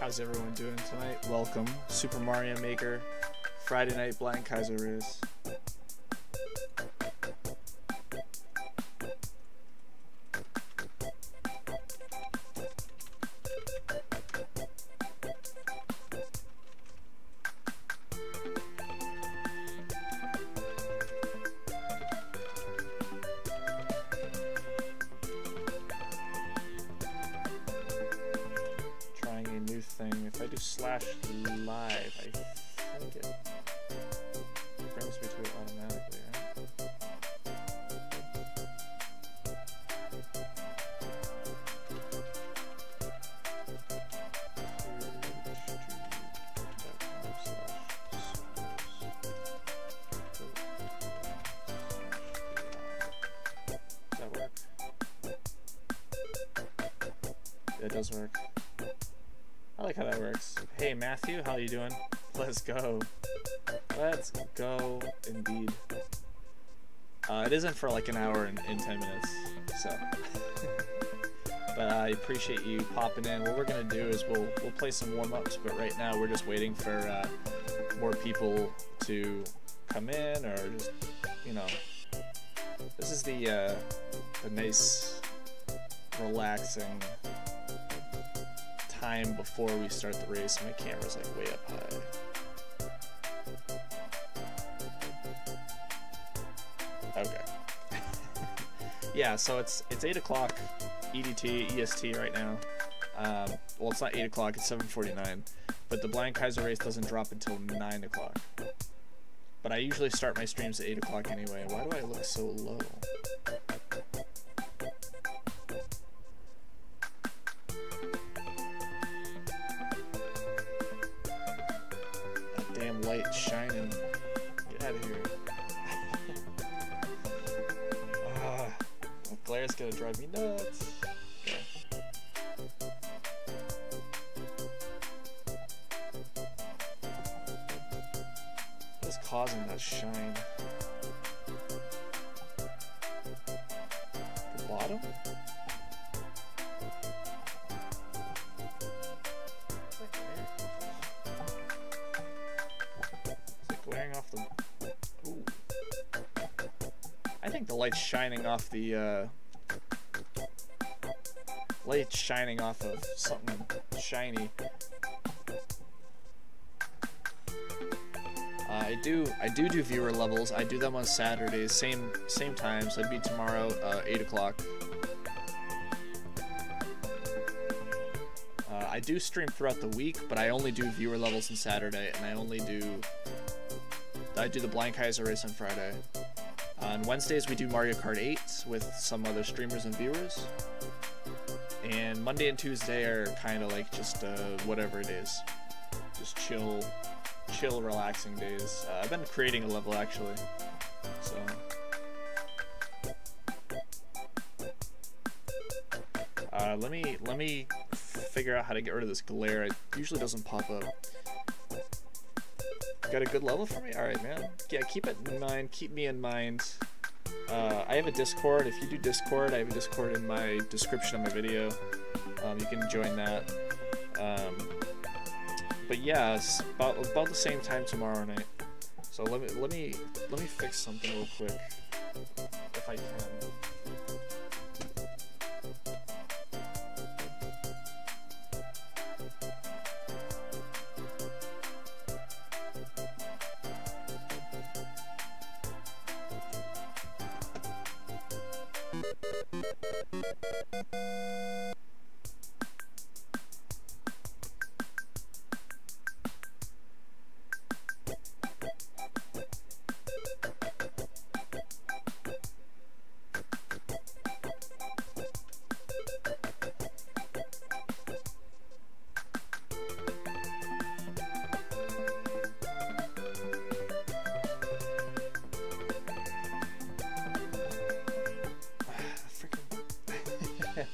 How's everyone doing tonight? Welcome. Super Mario Maker, Friday night blind Kaizo Race. If I do /live, I think it brings me to it automatically, right? Does that work? Yeah, it does work. I like how that works. Hey Matthew, how you doing? Let's go. Let's go indeed. It isn't for like an hour and 10 minutes, so. But I appreciate you popping in. What we're gonna do is we'll play some warm-ups, but right now we're just waiting for more people to come in, or just, you know. This is the nice, relaxing time before we start the race. My camera's like way up high. Okay. Yeah, so it's 8 o'clock EDT, EST right now. Well, it's not 8 o'clock, it's 7:49. But the blind Kaizo race doesn't drop until 9 o'clock. But I usually start my streams at 8 o'clock anyway. Why do I look so low? Light shining. Get out of here. That glare's gonna drive me nuts. Okay. What's causing that shine? The bottom? Glaring off the... Ooh. I think the light's shining off the, light's shining off of something shiny. I do viewer levels. I do them on Saturdays, same time, so it'd be tomorrow, 8 o'clock. I do stream throughout the week, but I only do viewer levels on Saturday, and I do the blind Kaizo race on Friday. On Wednesdays we do Mario Kart 8 with some other streamers and viewers. And Monday and Tuesday are kind of like just whatever it is. Just chill, relaxing days. I've been creating a level actually, so. Let me figure out how to get rid of this glare. It usually doesn't pop up. Got a good level for me? Alright, man. Yeah, keep it in mind. Keep me in mind. I have a Discord. If you do Discord, I have a Discord in my description of my video. You can join that. But yeah, it's about the same time tomorrow night. So let me fix something real quick, if I can.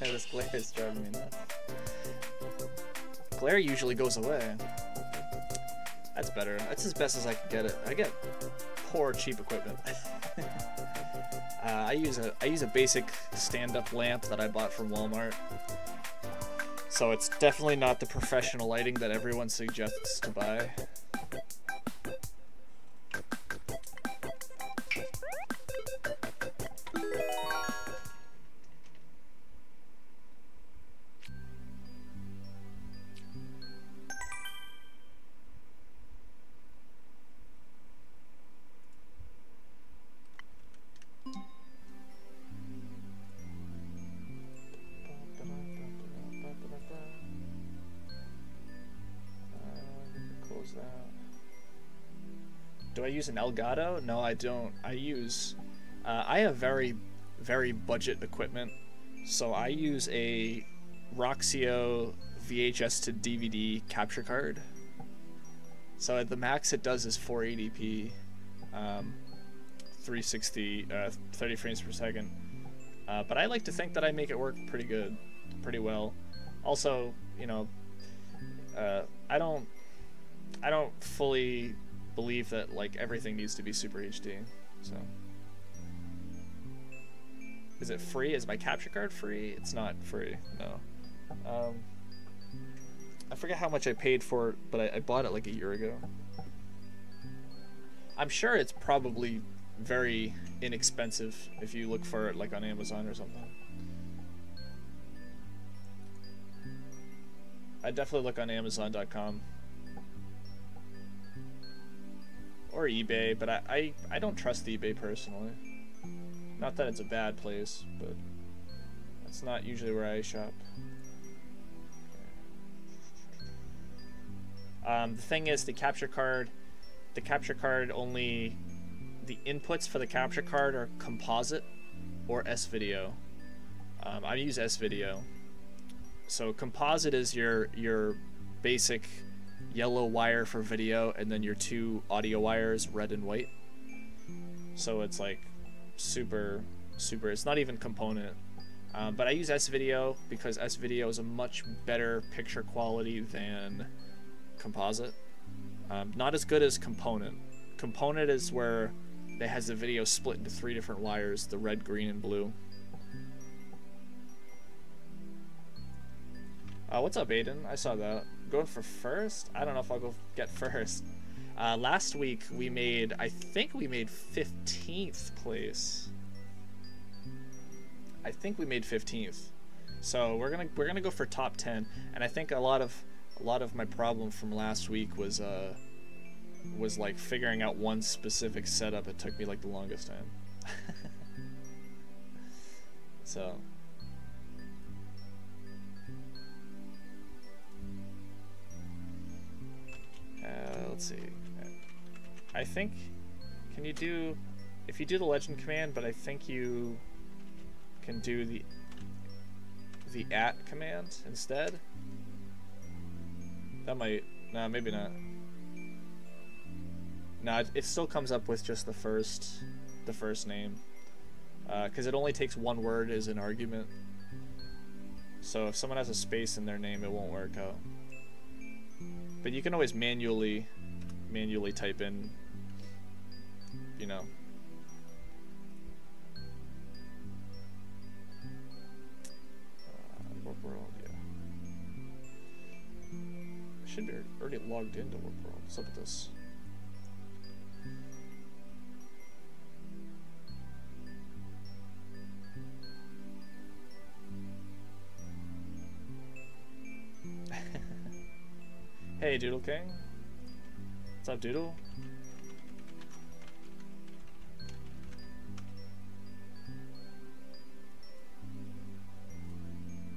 This glare is driving me nuts. Glare usually goes away. That's better. That's as best as I can get it. I get poor cheap equipment. I use a basic stand-up lamp that I bought from Walmart. So it's definitely not the professional lighting that everyone suggests to buy. Do I use an Elgato? No, I don't. I have very, very budget equipment. So I use a Roxio VHS to DVD capture card. So at the max it does is 480p, 360, 30 frames per second. But I like to think that I make it work pretty good, pretty well. Also, you know, I don't fully believe that like everything needs to be Super HD. So, is it free? Is my capture card free? It's not free. No. I forget how much I paid for it, but I bought it like a year ago. I'm sure it's probably very inexpensive if you look for it like on Amazon or something. I'd definitely look on Amazon.com or eBay, but I don't trust eBay personally. Not that it's a bad place, but that's not usually where I shop. The thing is, the capture card only, the inputs for the capture card are composite or S-video. I use S-video. So composite is your basic yellow wire for video, and then your two audio wires, red and white. So it's like super, it's not even component. But I use S-video because S-video is a much better picture quality than composite. Not as good as component. Component is where it has the video split into 3 different wires, the red, green, and blue. What's up, Aiden? I saw that. Going for first? I don't know if I'll go get first. Last week we made, I think we made 15th place. I think we made 15th. So we're gonna go for top 10. And I think a lot of my problem from last week was like figuring out one specific setup. It took me like the longest time. So. Let's see. I think, can you do, if you do the legend command, but I think you can do the @ command instead. That might, no, maybe not. No, it still comes up with just the first name, because it only takes one word as an argument. So if someone has a space in their name, it won't work out. But you can always manually type in, you know. Warp World, yeah. I should be already logged into Warp World. What's up with this? Hey, Doodle King. What's up, Doodle?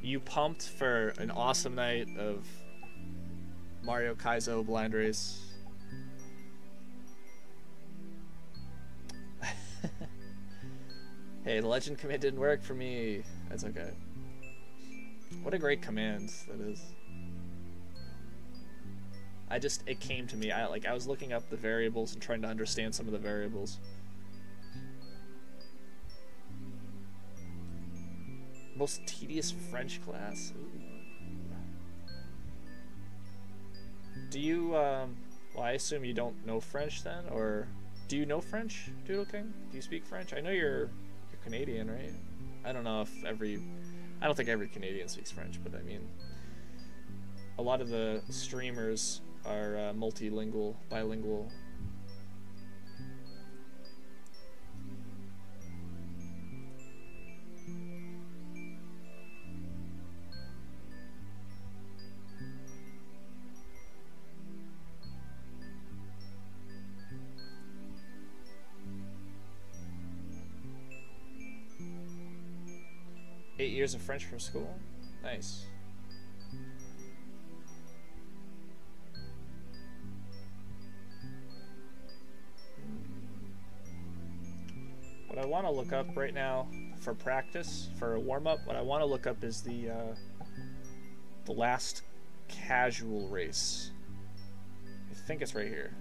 You pumped for an awesome night of Mario Kaizo Blind Race? Hey, the legend command didn't work for me. That's okay. What a great command that is. It came to me. I was looking up the variables and trying to understand some of the variables. Most tedious French class? Ooh. Do you, well, I assume you don't know French then, or do you know French, Doodle King? Do you speak French? I know you're Canadian, right? I don't know if I don't think every Canadian speaks French, but I mean, a lot of the streamers are multilingual, bilingual. Eight years of French from school? Nice. What I want to look up right now for practice, for a warm-up, what I want to look up is the last casual race. I think it's right here.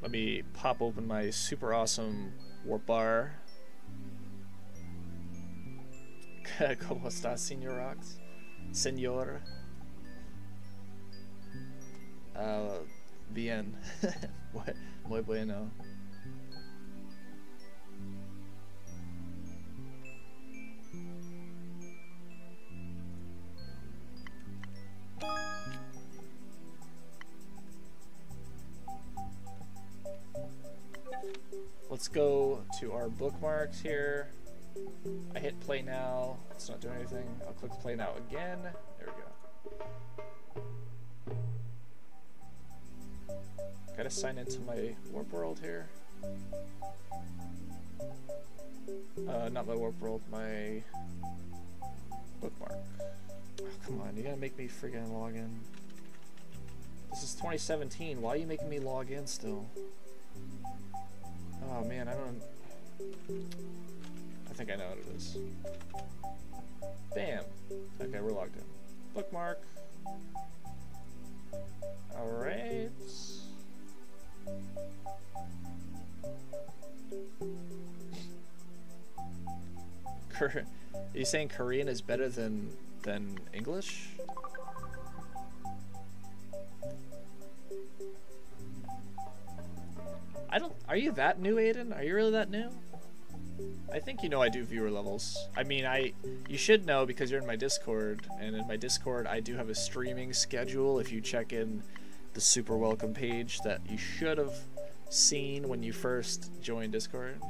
Let me pop open my super awesome warp bar. ¿Cómo estás, Señor Rox? Señor. Bien. Muy bueno. Let's go to our bookmarks here. I hit play now. It's not doing anything. I'll click play now again. There we go. Gotta sign into my warp world here. Not my warp world, my bookmark. Oh, come on, you gotta make me friggin' log in. This is 2017. Why are you making me log in still? Oh man, I think I know what it is. Bam. Okay, we're logged in. Bookmark. Alright. Are you saying Korean is better than English? Are you that new, Aiden? Are you really that new? I think you know I do viewer levels. I mean, you should know because you're in my Discord, and in my Discord I do have a streaming schedule. If you check in the super welcome page that you should have seen when you first joined Discord.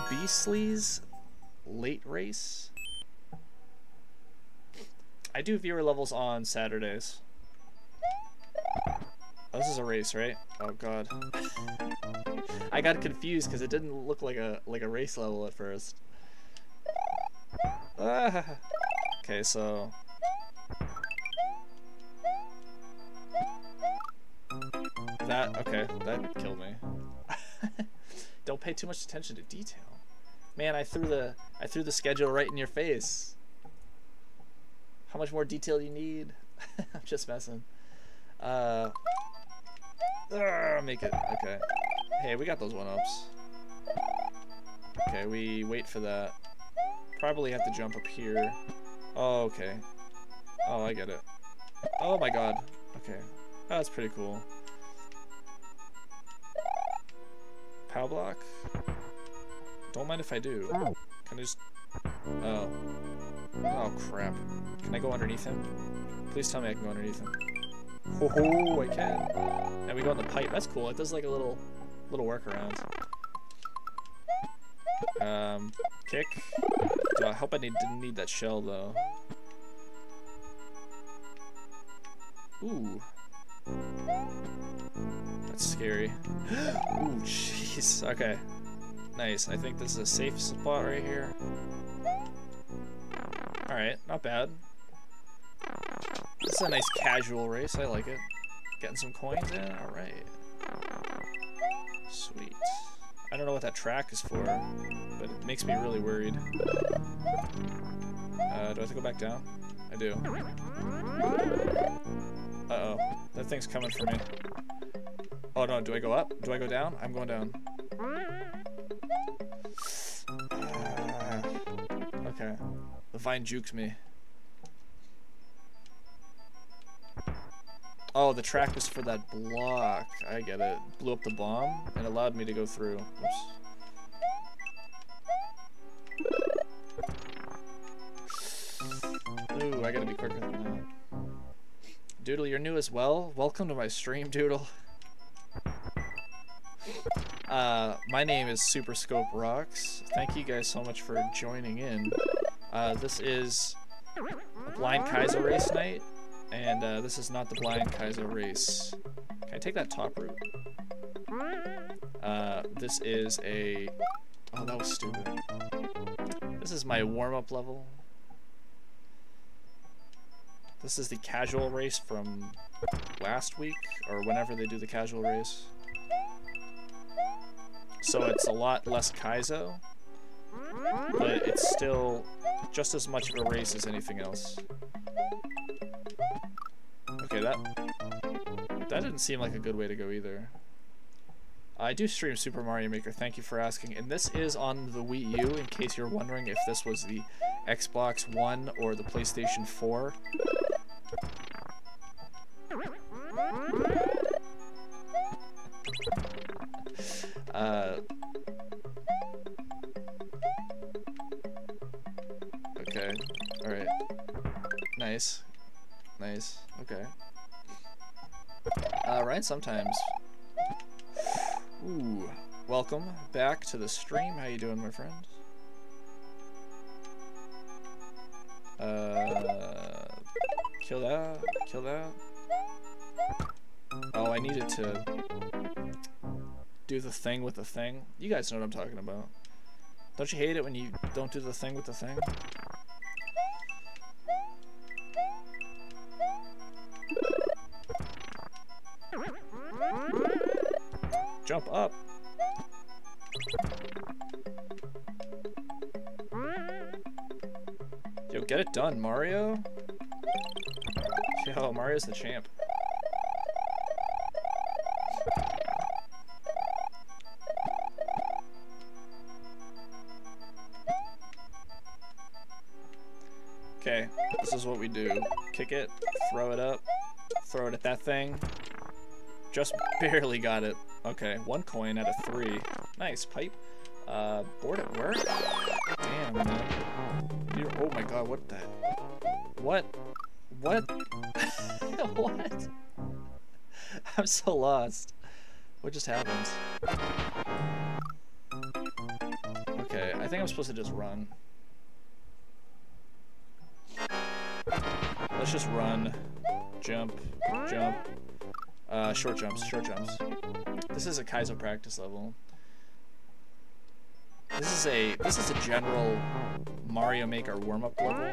Beastly's late race. I do viewer levels on Saturdays. Oh, this is a race, right? Oh god. I got confused because it didn't look like a race level at first. Okay, so that killed me. Don't pay too much attention to detail. Man, I threw the schedule right in your face. How much more detail do you need? I'm just messing. Make it. Okay. Hey, we got those 1-ups. Okay, we wait for that. Probably have to jump up here. Oh, okay. Oh, I get it. Oh my god. Okay. Oh, that's pretty cool. Pow block? Don't mind if I do. Can I just... Oh. Oh, crap. Can I go underneath him? Please tell me I can go underneath him. Oh, I can. And we go on the pipe. That's cool. It does like a little workaround. Kick. Dude, I hope I didn't need that shell though. Ooh. That's scary. Ooh, jeez. Okay. Nice. I think this is a safe spot right here. Alright, not bad. This is a nice casual race. I like it. Getting some coins in. Alright. Sweet. I don't know what that track is for, but it makes me really worried. Do I have to go back down? I do. Uh-oh. That thing's coming for me. Oh no, do I go up? Do I go down? I'm going down. Okay. The vine jukes me. Oh, the track was for that block. I get it. Blew up the bomb and allowed me to go through. Oops. Ooh, I gotta be quicker than that. Doodle, you're new as well. Welcome to my stream, Doodle. My name is Super Scope Rocks. Thank you guys so much for joining in. This is a blind Kaizo Race night, and this is not the blind Kaizo Race. Can I take that top route? This is a... Oh, that was stupid. This is my warm-up level. This is the casual race from last week, or whenever they do the casual race. So it's a lot less Kaizo, but it's still just as much of a race as anything else. Okay, that didn't seem like a good way to go either. I do stream Super Mario Maker, thank you for asking, and this is on the Wii U, in case you're wondering if this was the Xbox One or the PlayStation 4. Okay, alright. Nice. Nice, okay. Right, sometimes. Ooh, welcome back to the stream. How you doing, my friend? Kill that, kill that. Oh, I needed to do the thing with the thing. You guys know what I'm talking about. Don't you hate it when you don't do the thing with the thing? Jump up. Yo, get it done, Mario. Yo, Mario's the champ. Okay, this is what we do. Kick it, throw it up, throw it at that thing. Just barely got it. Okay, 1 coin out of 3. Nice, pipe. Board at work? Damn, man. Dude, oh my god, what the... What? What? What? I'm so lost. What just happened? Okay, I think I'm supposed to just run. Let's just run. Jump. Jump. Short jumps. Short jumps. This is a Kaizo practice level. This is a general Mario Maker warm-up level.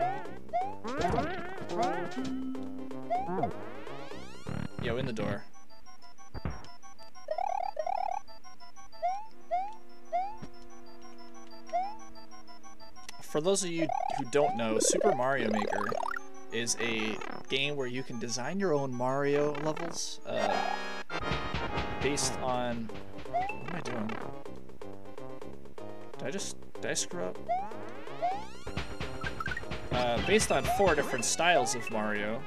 Yo, in the door. For those of you who don't know, Super Mario Maker is a game where you can design your own Mario levels based on... What am I doing? Did I screw up? Based on 4 different styles of Mario.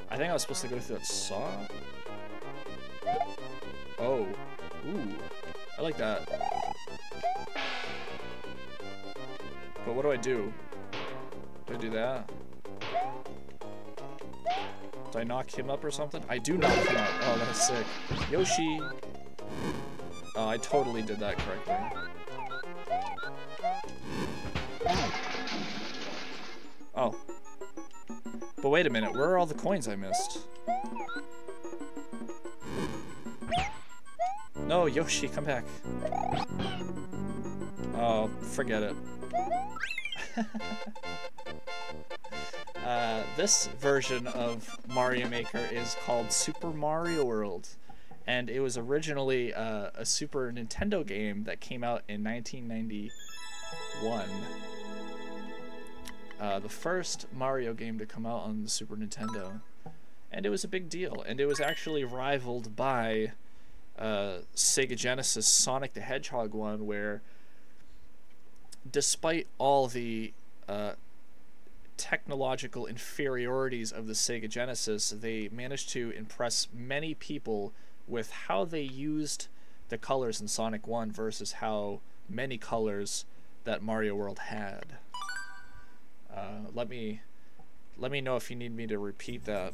I think I was supposed to go through that saw. Oh. Ooh. I like that. But what do I do? Do I do that? Do I knock him up or something? I do knock him up. Oh, that's sick. Yoshi! Oh, I totally did that correctly. Oh. But wait a minute, where are all the coins I missed? No, Yoshi, come back. Oh, forget it. This version of Mario Maker is called Super Mario World, and it was originally a Super Nintendo game that came out in 1991. The first Mario game to come out on the Super Nintendo, and it was a big deal, and it was actually rivaled by Sega Genesis Sonic the Hedgehog one, where despite all the technological inferiorities of the Sega Genesis, they managed to impress many people with how they used the colors in Sonic 1 versus how many colors that Mario World had. Let me know if you need me to repeat that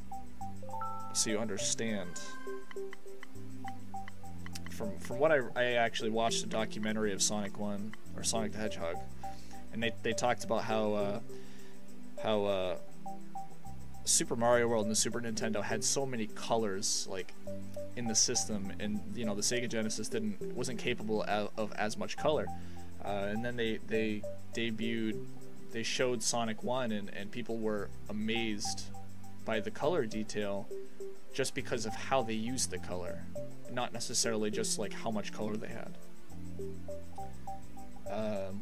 so you understand. From what I actually watched a documentary of Sonic 1 or Sonic the Hedgehog, and they talked about how Super Mario World and the Super Nintendo had so many colors like in the system, and you know the Sega Genesis wasn't capable of as much color. And then they showed Sonic 1, and people were amazed by the color detail just because of how they used the color, not necessarily just like how much color they had.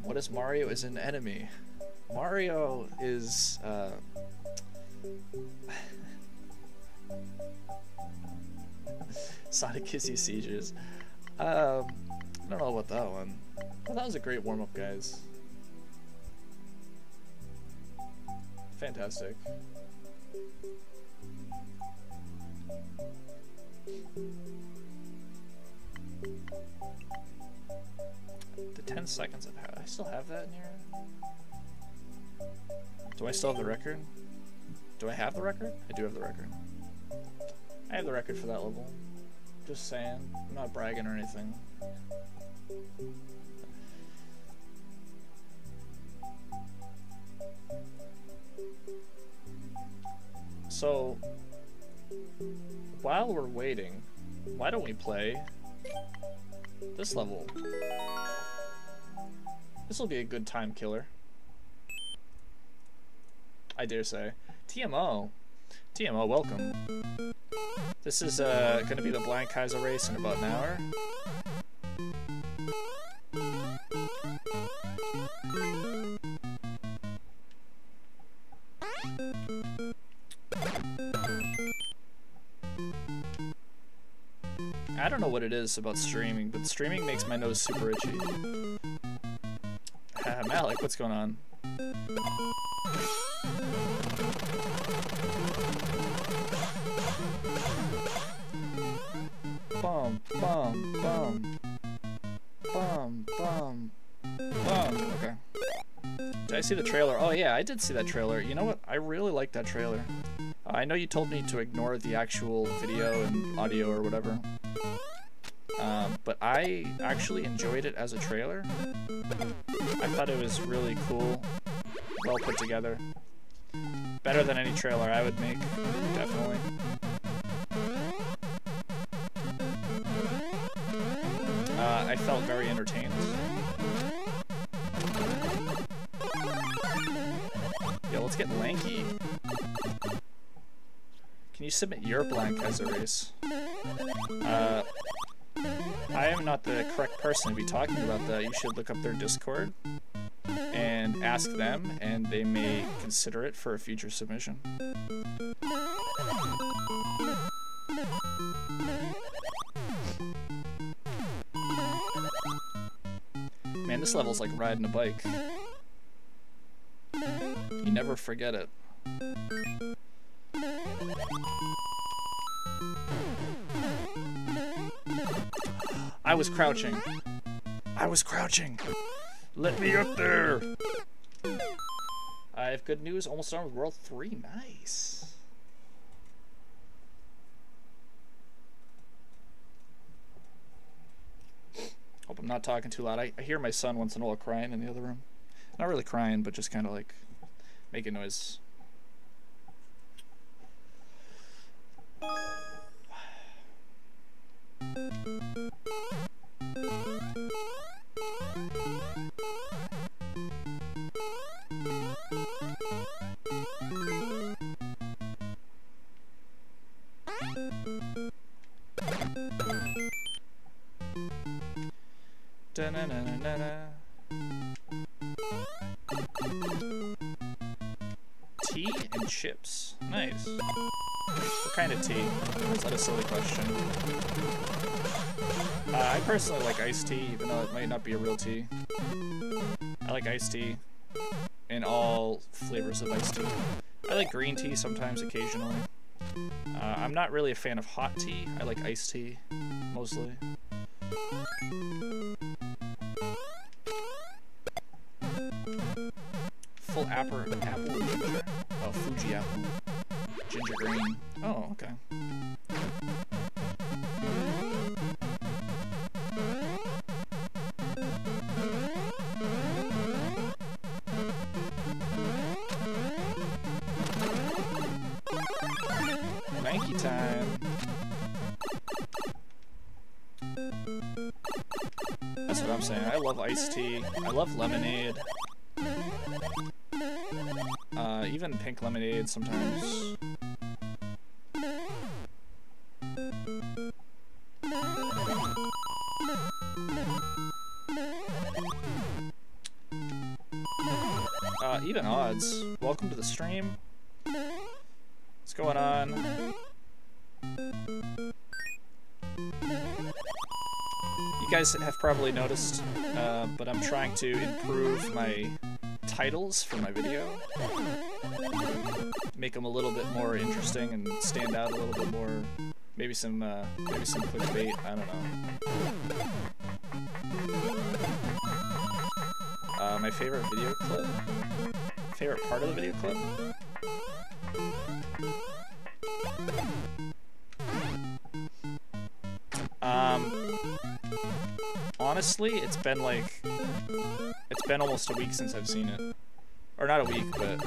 What is Mario as an enemy? Mario is Sonic gives you seizures. I don't know about that one. Well, that was a great warm-up, guys. Fantastic. The 10 seconds I've had. I still have that in here? Do I still have the record? Do I have the record? I do have the record. I have the record for that level. Just saying. I'm not bragging or anything. So, while we're waiting, why don't we play this level? This will be a good time killer, I dare say. TMO, welcome. This is going to be the blind Kaizo race in about an hour. I don't know what it is about streaming, but streaming makes my nose super itchy. Malik, what's going on? Bum, bum, bum. Bum, bum, bum. Okay. Did I see the trailer? Oh yeah, I did see that trailer. You know what? I really like that trailer. I know you told me to ignore the actual video and audio or whatever. But I actually enjoyed it as a trailer. I thought it was really cool, well put together. Better than any trailer I would make, definitely. I felt very entertained. Yo, let's get lanky. Can you submit your blind Kaizo race? I am not the correct person to be talking about that. You should look up their Discord and ask them, and they may consider it for a future submission. Man, this level's like riding a bike. You never forget it. I was crouching. I was crouching. Let me up there. I have good news. Almost done with World 3. Nice. Hope I'm not talking too loud. I hear my son once in a while crying in the other room. Not really crying, but just kind of like making noise. Tea and chips. Nice. What kind of tea? Is that a silly question? I personally like iced tea, even though it might not be a real tea. I like iced tea. in all flavors of iced tea. I like green tea sometimes, occasionally. I'm not really a fan of hot tea. I like iced tea, mostly. Full apple ginger? Oh, Fuji apple. Ginger green. Oh, okay. Nike time. That's what I'm saying. I love iced tea. I love lemonade. Even pink lemonade sometimes. Even odds. Welcome to the stream. What's going on? You guys have probably noticed, but I'm trying to improve my titles for my video. Make them a little bit more interesting and stand out a little bit more. Maybe some clickbait. I don't know. My favorite video clip. Favorite part of the video clip. Honestly, it's been almost a week since I've seen it. Or not a week, but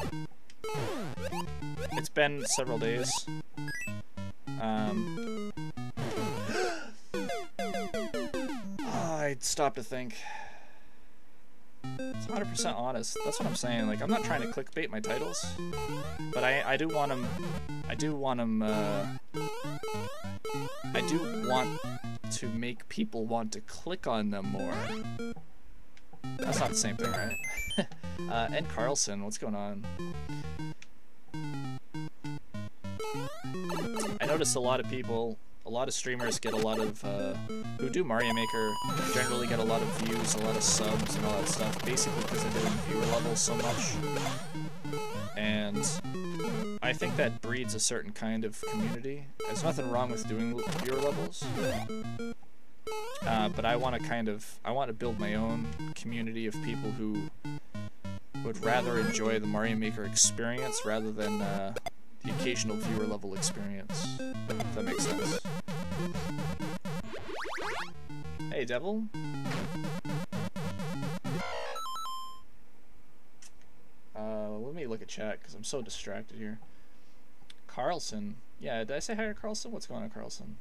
it's been several days. I stopped to think. It's 100% honest. That's what I'm saying. Like, I'm not trying to clickbait my titles, but I do want them. I do want to make people want to click on them more. That's not the same thing, right? Ed Carlson, what's going on? I noticed a lot of people, a lot of streamers get a lot of, who do Mario Maker, generally get a lot of views, a lot of subs, and all that stuff, basically because they're doing viewer levels so much. And I think that breeds a certain kind of community. There's nothing wrong with doing viewer levels. But I want to build my own community of people who would rather enjoy the Mario Maker experience rather than the occasional viewer level experience. If that makes sense. Hey, Devil. Let me look at chat because I'm so distracted here. Carlson. Yeah, did I say hi to Carlson? What's going on, Carlson?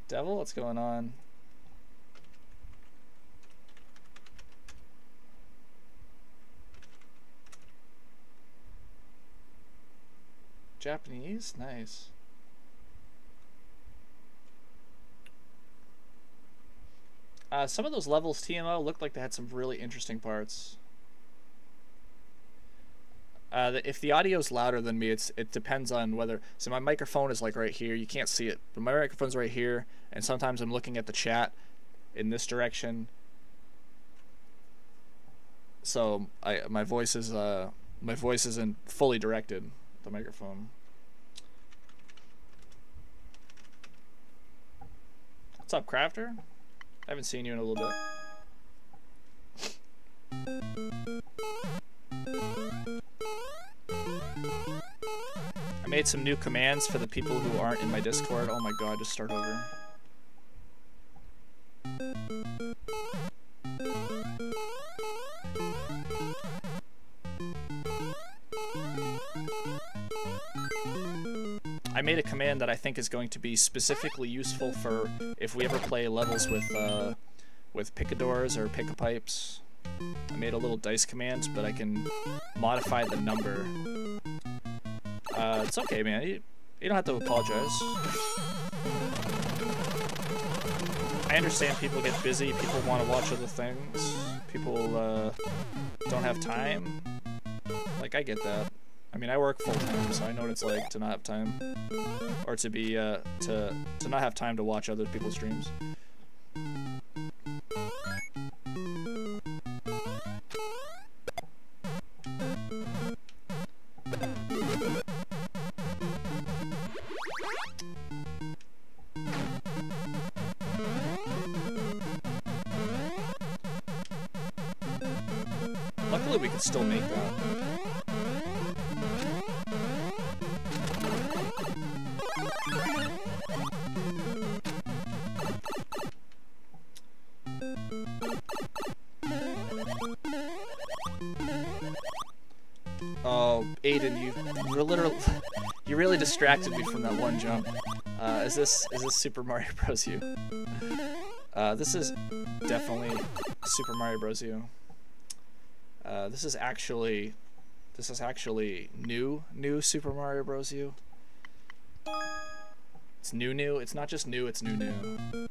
Devil, what's going on? Japanese? Nice. Some of those levels, TMO, looked like they had some really interesting parts. If the audio's louder than me, it depends on whether... So my microphone is like right here. You can't see it, but my microphone's right here, and sometimes I'm looking at the chat in this direction. So my voice isn't fully directed. The microphone. What's up, Crafter? I haven't seen you in a little bit. I made some new commands for the people who aren't in my Discord. Oh my god, just start over. I made a command that I think is going to be specifically useful for if we ever play levels with picadors or pick-a-pipes. I made a little dice command, but I can modify the number. It's okay, man. You don't have to apologize. I understand people get busy, people want to watch other things, people don't have time. Like, I get that. I mean, I work full-time, so I know what it's like to not have time. Or to be, to not have time to watch other people's streams. Luckily, we can still make that. Oh, Aiden, you really distracted me from that one jump. Is this Super Mario Bros. U? This is definitely Super Mario Bros. U. This is actually new Super Mario Bros. U. It's new. It's not just new, it's new. New.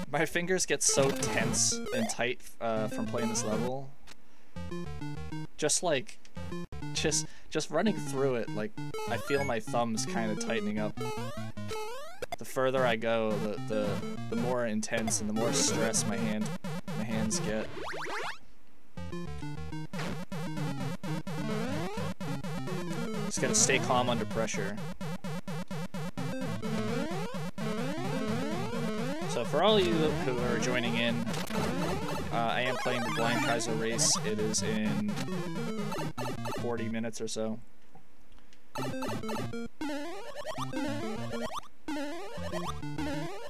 My fingers get so tense and tight from playing this level. Just running through it, like I feel my thumbs kind of tightening up. The further I go, the more intense and the more stress my hands get. Just gotta stay calm under pressure. So for all of you who are joining in, I am playing the Blind Kaizo Race. It is in 40 minutes or so.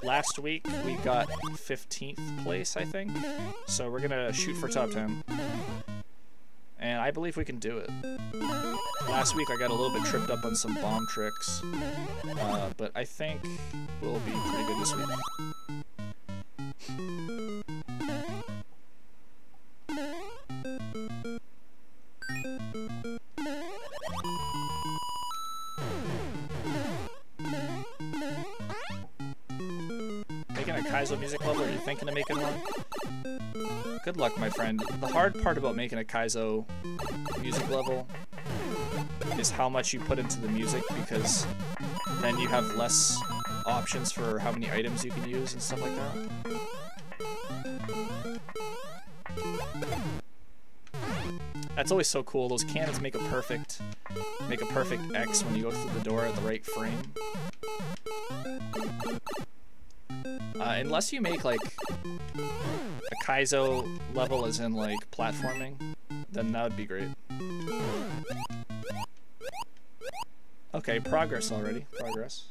Last week we got 15th place, I think. So we're gonna shoot for top 10. And I believe we can do it. Last week I got a little bit tripped up on some bomb tricks. But I think we'll be pretty good this week. Making a Kaizo music level? Are you thinking of making one? Good luck, my friend. The hard part about making a Kaizo music level is how much you put into the music, because then you have less options for how many items you can use and stuff like that. That's always so cool. Those cannons make a perfect X when you go through the door at the right frame. Unless you make like a Kaizo level as in like platforming, then that would be great. Okay, progress already. Progress.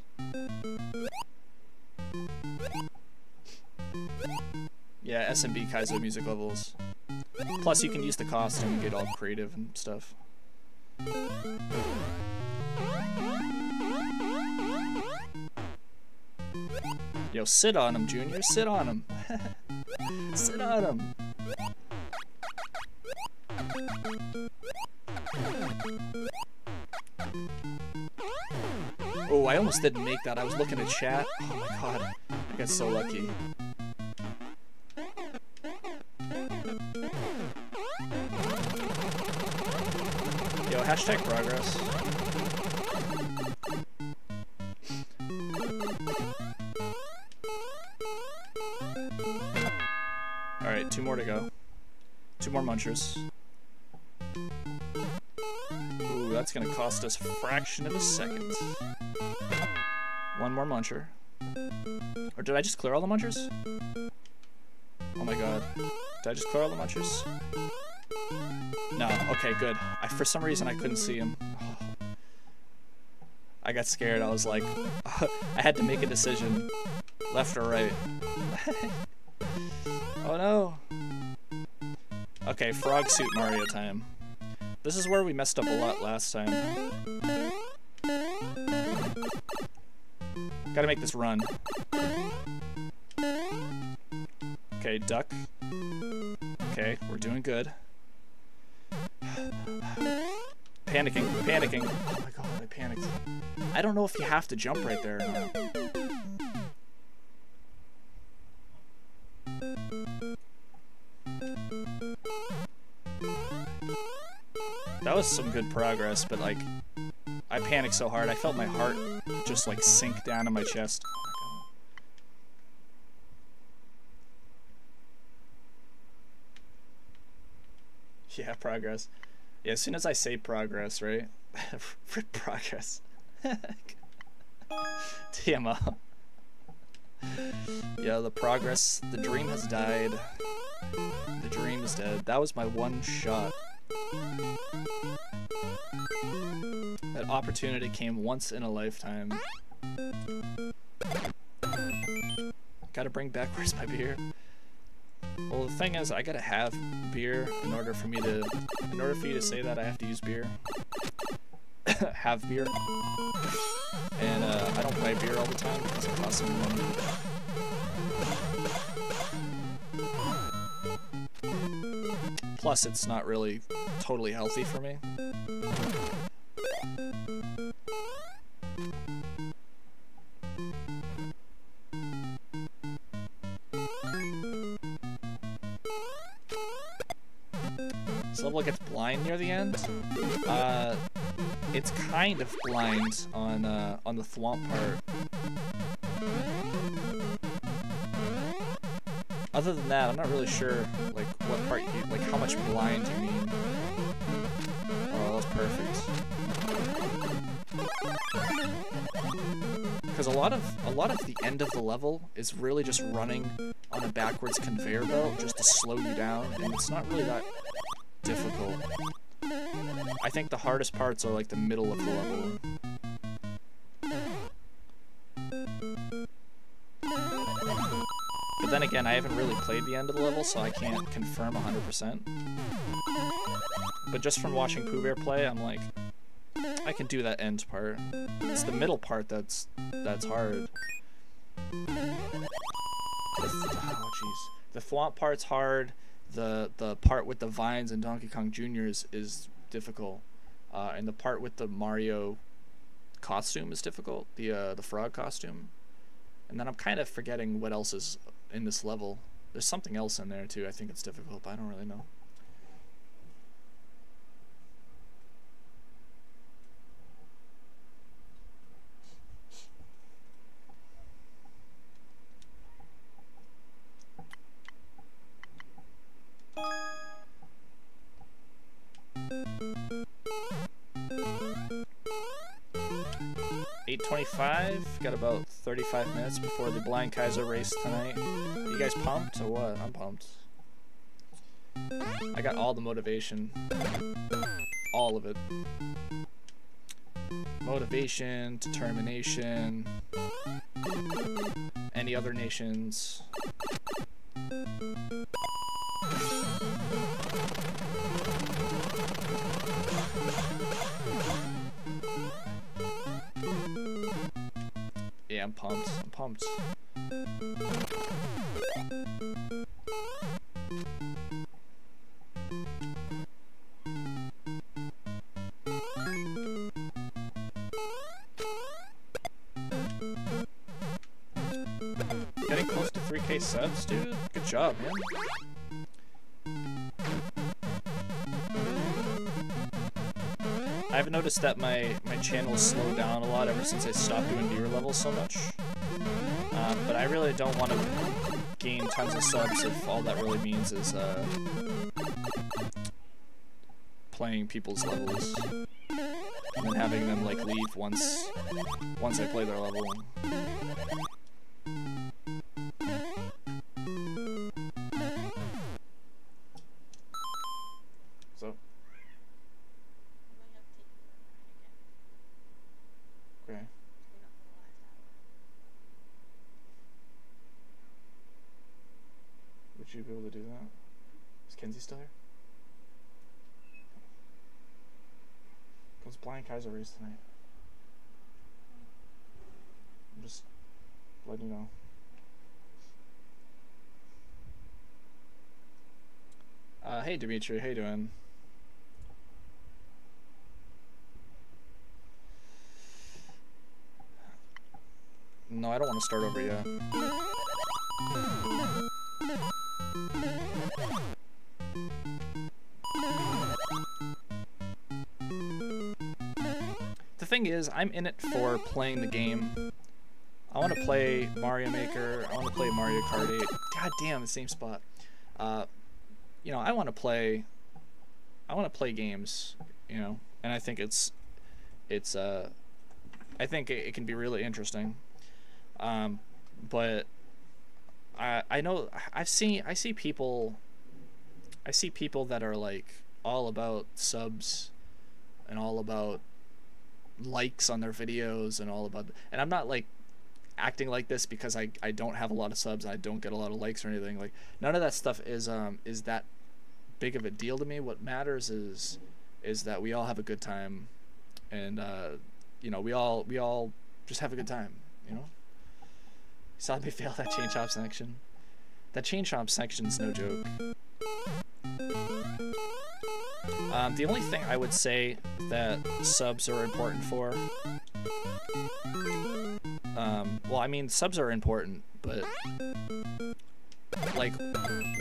Yeah, SMB Kaizo music levels. Plus you can use the costume and get all creative and stuff. Yo, sit on him, Junior. Sit on him. Sit on him. Oh, I almost didn't make that. I was looking at chat. Oh my god. I got so lucky. Yo, hashtag progress. Alright, 2 more to go. 2 more munchers. Ooh, that's gonna cost us a fraction of a second. 1 more muncher. Or did I just clear all the munchers? Oh my god. Did I just clear all the munchers? No, okay, good. For some reason I couldn't see him. Oh. I got scared. I was like, I had to make a decision. Left or right. Oh no. Okay, frog suit Mario time. This is where we messed up a lot last time. Gotta make this run. Okay, duck. Okay, we're doing good. Panicking. Oh my god, I panicked. I don't know if you have to jump right there or not. was some good progress, but like, I panicked so hard, I felt my heart just like sink down in my chest. Oh my god. Yeah, progress. Yeah, as soon as I say progress, right? Progress. TMO. Yeah, the progress, the dream has died. The dream is dead. That was my one shot. That opportunity came once in a lifetime. Gotta bring back where's my beer? Well, the thing is, I gotta have beer in order for you to say that I have to use beer. Have beer. And I don't buy beer all the time because it costs me money. Plus, it's not really totally healthy for me. This level gets blind near the end. It's kind of blind on the thwomp part. Other than that, I'm not really sure like what part you like how much blind you mean. Oh, that's perfect. Because a lot of the end of the level is really just running on a backwards conveyor belt just to slow you down, and it's not really that difficult. I think the hardest parts are like the middle of the level. But then again, I haven't really played the end of the level, so I can't confirm 100%. But just from watching Pooh Bear play, I'm like, I can do that end part. It's the middle part that's hard. Oh jeez, the thwomp part's hard. The part with the vines and Donkey Kong Jr. is difficult, and the part with the Mario costume is difficult. The frog costume, and then I'm kind of forgetting what else is in this level. There's something else in there too. I think it's difficult, but I don't really know. $8:25. Got about 35 minutes before the blind Kaizo race tonight. You guys pumped or what? I'm pumped. I got all the motivation. All of it. Motivation, determination, any other nations. Yeah, I'm pumped. I'm pumped. Getting close to 3K subs, dude. Good job, man. I've noticed that my channel has slowed down a lot ever since I stopped doing beer levels so much. But I really don't want to gain tons of subs if all that really means is playing people's levels and then having them like leave once I play their level. So. Okay. Would you be able to do that? Is Kenzie still here? Goes blind Kaizo Race tonight. I'm just letting you know. Hey Dimitri, how you doing? No, I don't want to start over yet. thing is, I'm in it for playing the game. I want to play Mario Maker. I want to play Mario Kart 8. God damn, the same spot. You know, I want to play games. You know, and I think I think it can be really interesting. But I know I see people that are like all about subs and all about likes on their videos and all about, and I'm not like acting like this because I don't have a lot of subs and I don't get a lot of likes or anything. Like, none of that stuff is that big of a deal to me. What matters is that we all have a good time, and you know, we all just have a good time, you know. You saw me fail that chain chomp section. That chain chomp section's no joke. The only thing I would say that subs are important for, well, I mean, subs are important, but like,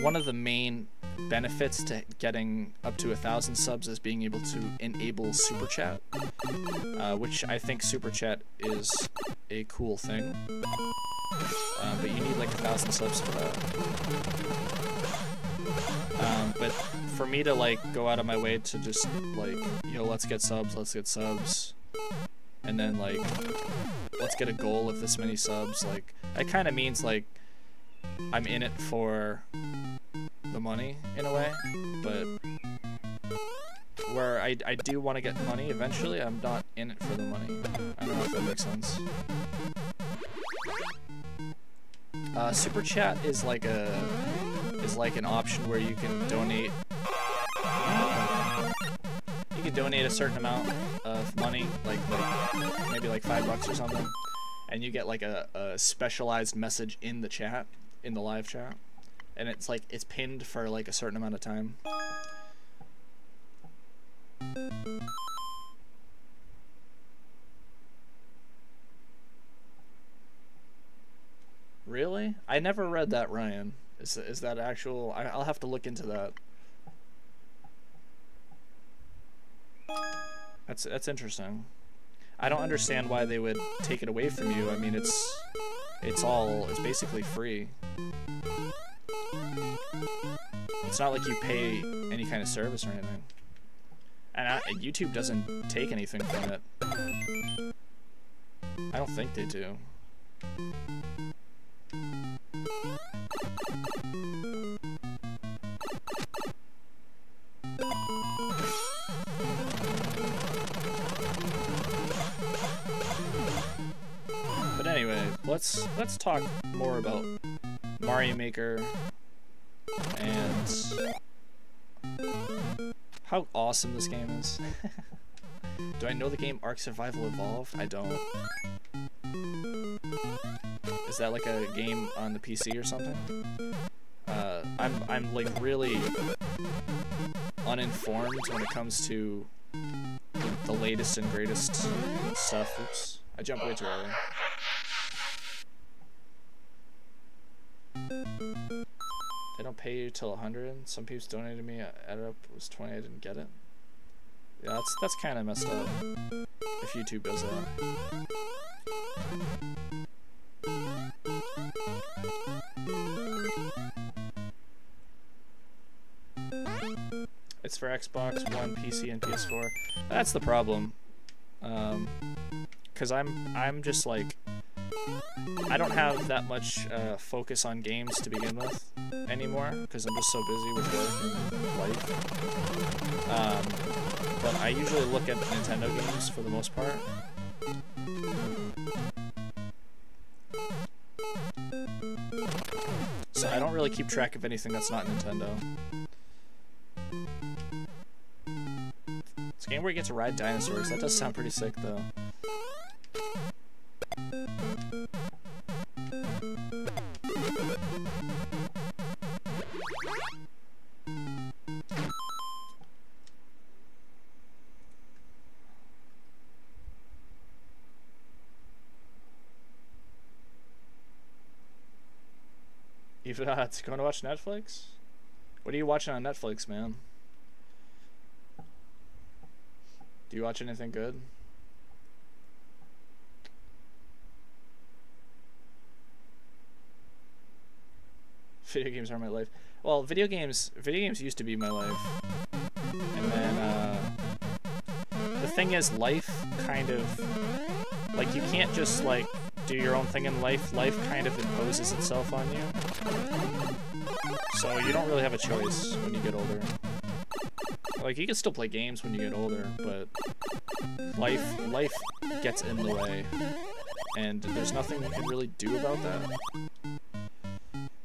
one of the main benefits to getting up to 1,000 subs is being able to enable super chat, which I think super chat is a cool thing, but you need like 1,000 subs for that. But for me to like go out of my way to just like, yo, let's get subs, and then like, let's get a goal of this many subs, like, that kind of means like I'm in it for the money in a way, but where I do want to get money eventually, I'm not in it for the money. I don't know if that makes sense. Super chat is like an option where you can donate. You can donate a certain amount of money, like maybe like $5 or something, and you get like a specialized message in the chat, in the live chat, and it's like it's pinned for like a certain amount of time. Really? I never read that, Ryan. Is that actual? I'll have to look into that. That's interesting. I don't understand why they would take it away from you. I mean, it's basically free. It's not like you pay any kind of service or anything. And YouTube doesn't take anything from it. I don't think they do. But anyway, let's talk more about Mario Maker and how awesome this game is. Do I know the game Ark Survival Evolved? I don't. Is that like a game on the PC or something? I'm like really uninformed when it comes to the latest and greatest stuff. Oops, I jumped way too early. They don't pay you till 100. Some people donated to me. I added up, it was 20. I didn't get it. Yeah, that's kind of messed up. If YouTube does that. It's for Xbox One, PC, and PS4. That's the problem. Cause I'm just like, I don't have that much focus on games to begin with anymore, because I'm just so busy with work and life. But I usually look at Nintendo games for the most part. So I don't really keep track of anything that's not Nintendo. It's a game where you get to ride dinosaurs. That does sound pretty sick, though. Even it's going to watch Netflix? What are you watching on Netflix, man? Do you watch anything good? Video games are my life. Well, video games used to be my life. And then, the thing is, life kind of, like, you can't just, like, do your own thing in life. Life kind of imposes itself on you. So you don't really have a choice when you get older. Like, you can still play games when you get older, but life gets in the way. And there's nothing you can really do about that.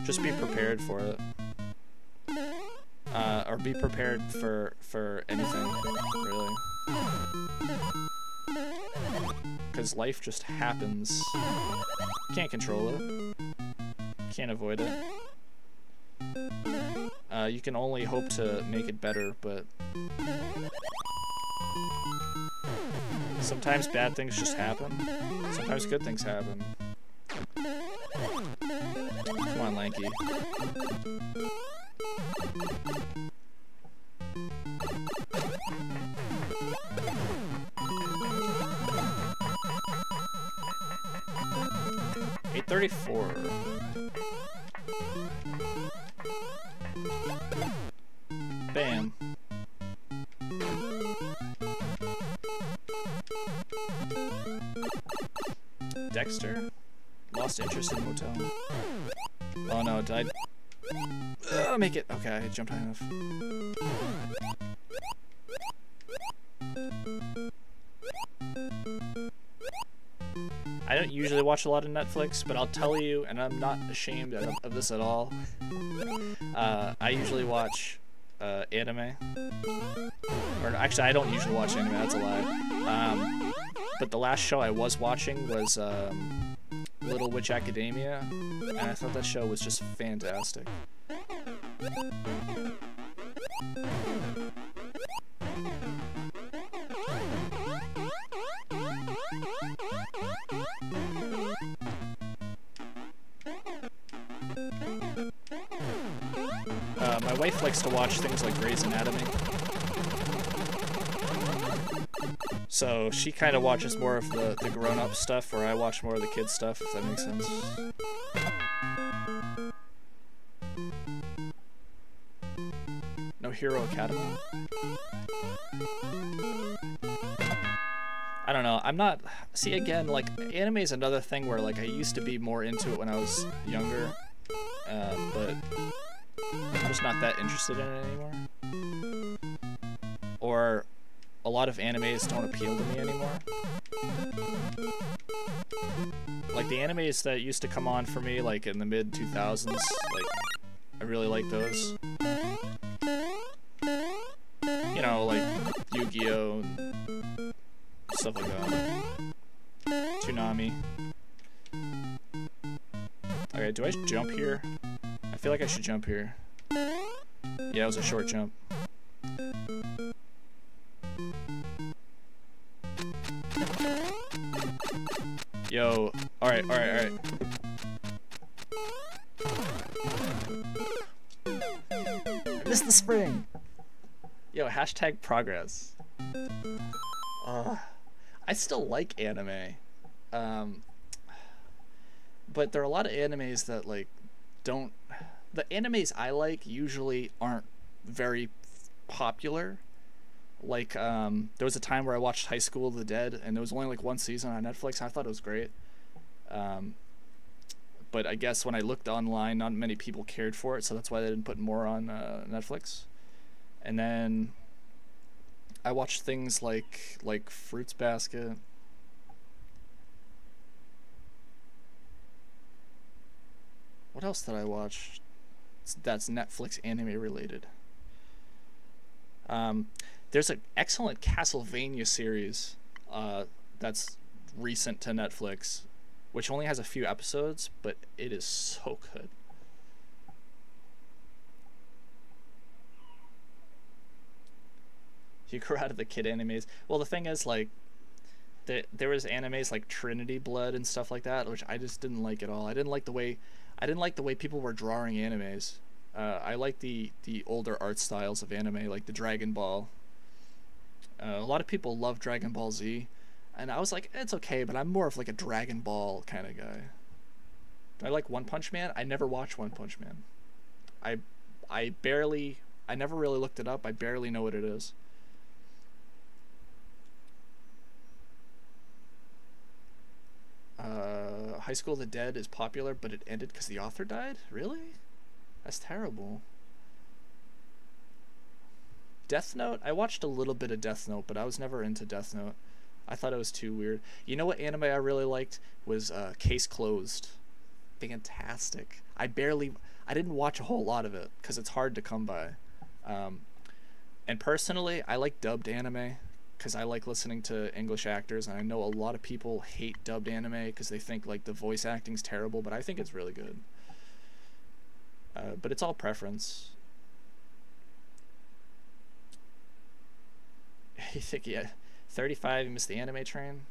Just be prepared for it. Or be prepared for anything, really. Because life just happens. Can't control it. Can't avoid it. You can only hope to make it better, but sometimes bad things just happen. Sometimes good things happen. Come on, Lanky. $834. Bam. Dexter? Lost interest in motel. Oh no, died. Make it. Okay, I jumped high enough. I don't usually watch a lot of Netflix, but I'll tell you, and I'm not ashamed of this at all, I usually watch anime. Or actually, I don't usually watch anime, that's a lie. But the last show I was watching was Little Witch Academia, and I thought that show was just fantastic. My wife likes to watch things like Grey's Anatomy. So she kind of watches more of the grown-up stuff, where I watch more of the kids stuff, if that makes sense. No Hero Academy? I don't know, I'm not... See, again, like, anime is another thing where, like, I used to be more into it when I was younger, but I'm just not that interested in it anymore. Or a lot of animes don't appeal to me anymore. Like, the animes that used to come on for me, like, in the mid-2000s, like, I really like those. You know, like, Yu-Gi-Oh! And stuff like that. Toonami. Okay, do I jump here? I feel like I should jump here. Yeah, it was a short jump. Yo, alright. I missed the spring! Yo, hashtag progress. I still like anime. But there are a lot of animes that, like, don't... The animes I like usually aren't very popular. Like, there was a time where I watched High School of the Dead, and there was only, like, one season on Netflix, and I thought it was great. But I guess when I looked online, not many people cared for it, so that's why they didn't put more on Netflix. And then I watched things like Fruits Basket. What else did I watch that's Netflix anime related? There's an excellent Castlevania series that's recent to Netflix, which only has a few episodes, but it is so good. You grow out of the kid animes. Well, the thing is, like, there was animes like Trinity Blood and stuff like that, which I just didn't like at all. I didn't like the way people were drawing animes. I like the older art styles of anime, like the Dragon Ball. A lot of people love Dragon Ball Z, and I was like, it's okay, but I'm more of like a Dragon Ball kind of guy. I like One Punch Man. I never watched One Punch Man. I never really looked it up. I barely know what it is. High School of the Dead is popular, but it ended because the author died? Really? That's terrible. Death Note? I watched a little bit of Death Note, but I was never into Death Note. I thought it was too weird. You know what anime I really liked? Was Case Closed. Fantastic. I didn't watch a whole lot of it, because it's hard to come by. And personally, I like dubbed anime, because I like listening to English actors, and I know a lot of people hate dubbed anime because they think like the voice acting's terrible, but I think it's really good. But it's all preference. You think, yeah, 35, you missed the anime train?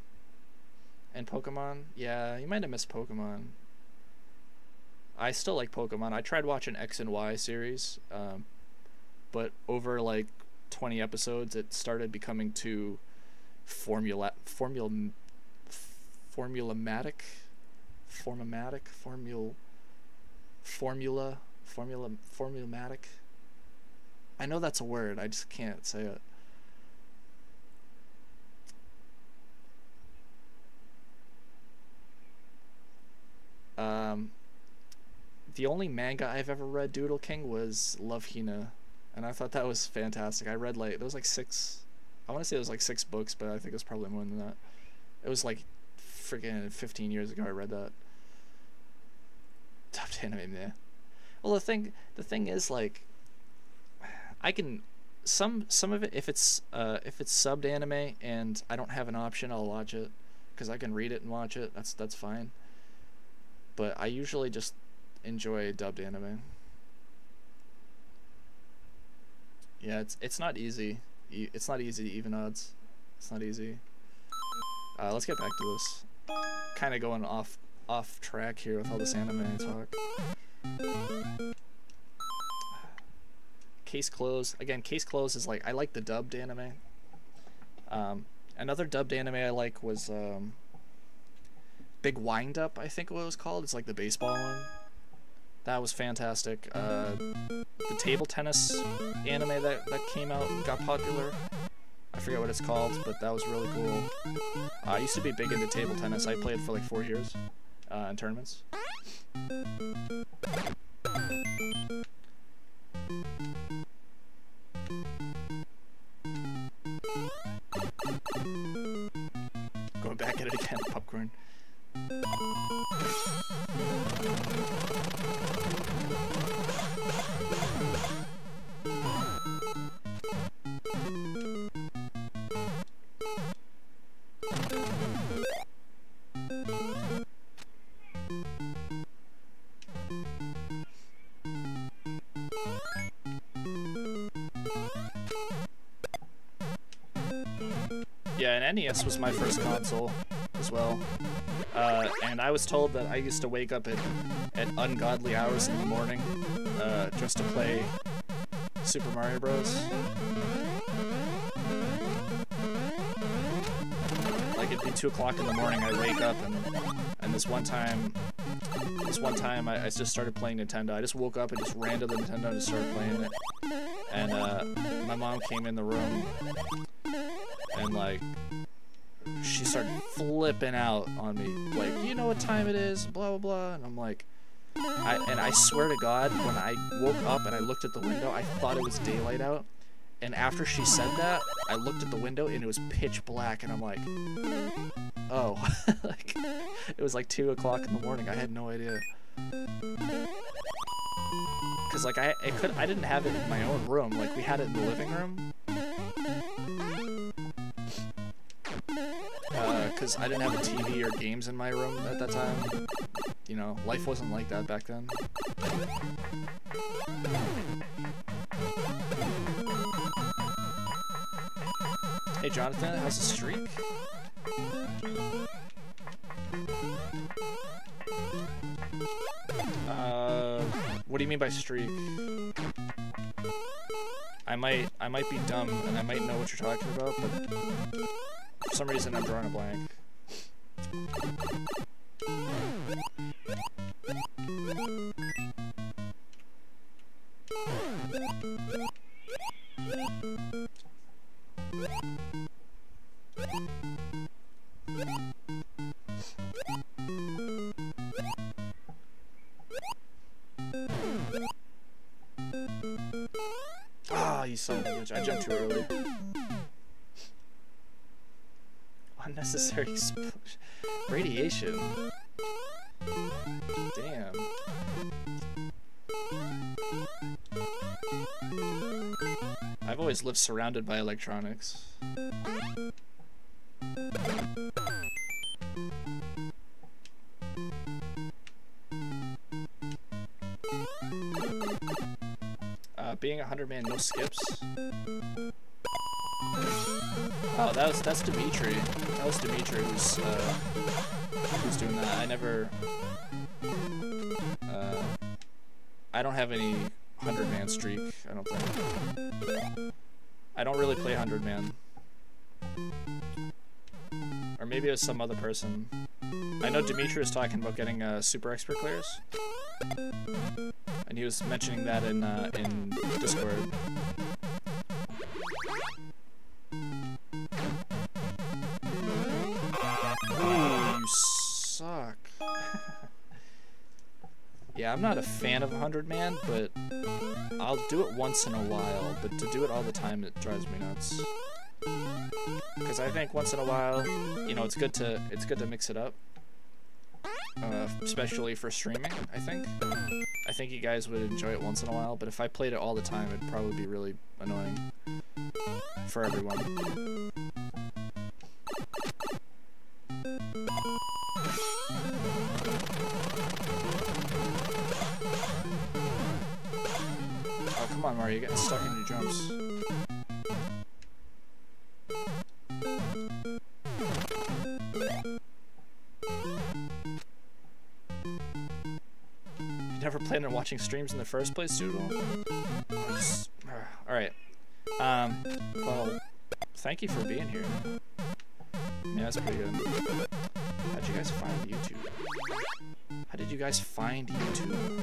And Pokemon? Yeah, you might have missed Pokemon. I still like Pokemon. I tried watching X and Y series, but over like 20 episodes, it started becoming too formulaic, formulaic. I know that's a word, I just can't say it. The only manga I've ever read, Doodle King, was Love Hina, and I thought that was fantastic. I read like, there was like 6, I want to say it was like 6 books, but I think it was probably more than that. It was like freaking 15 years ago I read that. Top anime, man. Well, the thing is, like, I can some of it, if it's subbed anime and I don't have an option, I'll watch it because I can read it and watch it. That's fine. But I usually just enjoy dubbed anime. Yeah, it's not easy. It's not easy to even odds. It's not easy. Let's get back to this. Kind of going off track here with all this anime talk. Case Closed. Again, Case Closed is like, I like the dubbed anime. Another dubbed anime I like was Big Wind Up, I think what it was called. It's like the baseball one. That was fantastic. The table tennis anime that came out got popular. I forget what it's called, but that was really cool. I used to be big into table tennis. I played for like 4 years in tournaments. Going back at it again, popcorn. Yeah, and NES was my first console as well. And I was told that I used to wake up at ungodly hours in the morning just to play Super Mario Bros. Like, it'd be 2 o'clock in the morning, I wake up, and this one time I just started playing Nintendo. I just woke up and just ran to the Nintendo and just started playing it. And my mom came in the room and like, she started flipping out on me, like, you know what time it is, blah blah blah, and I'm like, I swear to God, when I woke up and I looked at the window, I thought it was daylight out, and after she said that, I looked at the window and it was pitch black, and I'm like, oh, like, it was like 2 o'clock in the morning. I had no idea, cause like I didn't have it in my own room, like we had it in the living room. Because I didn't have a TV or games in my room at that time. You know, life wasn't like that back then. Hey Jonathan, how's the streak? What do you mean by streak? I might be dumb and I might know what you're talking about, but for some reason I'm drawing a blank. Ah, you son of a bitch. I jumped too early. Unnecessary radiation. Damn. I've always lived surrounded by electronics. Being a 100-man, no skips. Oh, that's Dimitri. That was Dimitri who's doing that. I never. I don't have any 100-man streak. I don't think. I don't really play 100-man. Or maybe it was some other person. I know Dimitri was talking about getting super expert clears. And he was mentioning that in Discord. Ooh, you suck. Yeah, I'm not a fan of 100-man, but I'll do it once in a while. But to do it all the time, it drives me nuts. Because I think once in a while, you know, it's good to mix it up. Especially for streaming, I think. I think you guys would enjoy it once in a while, but if I played it all the time, it'd probably be really annoying for everyone. Oh, come on, Mario, you're getting stuck in your jumps. Never planned on watching streams in the first place, Doodle? Alright. Well, thank you for being here. Yeah, that's pretty good. How'd you guys find YouTube? How did you guys find YouTube?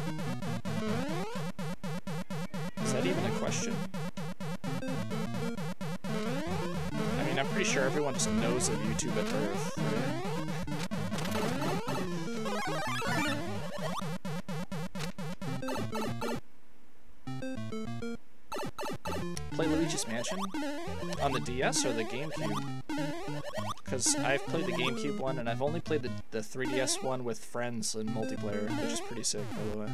Is that even a question? I mean, I'm pretty sure everyone just knows of YouTube at birth, right? Play Luigi's Mansion on the DS or the GameCube? Because I've played the GameCube one, and I've only played the 3DS one with friends in multiplayer, which is pretty sick, by the way.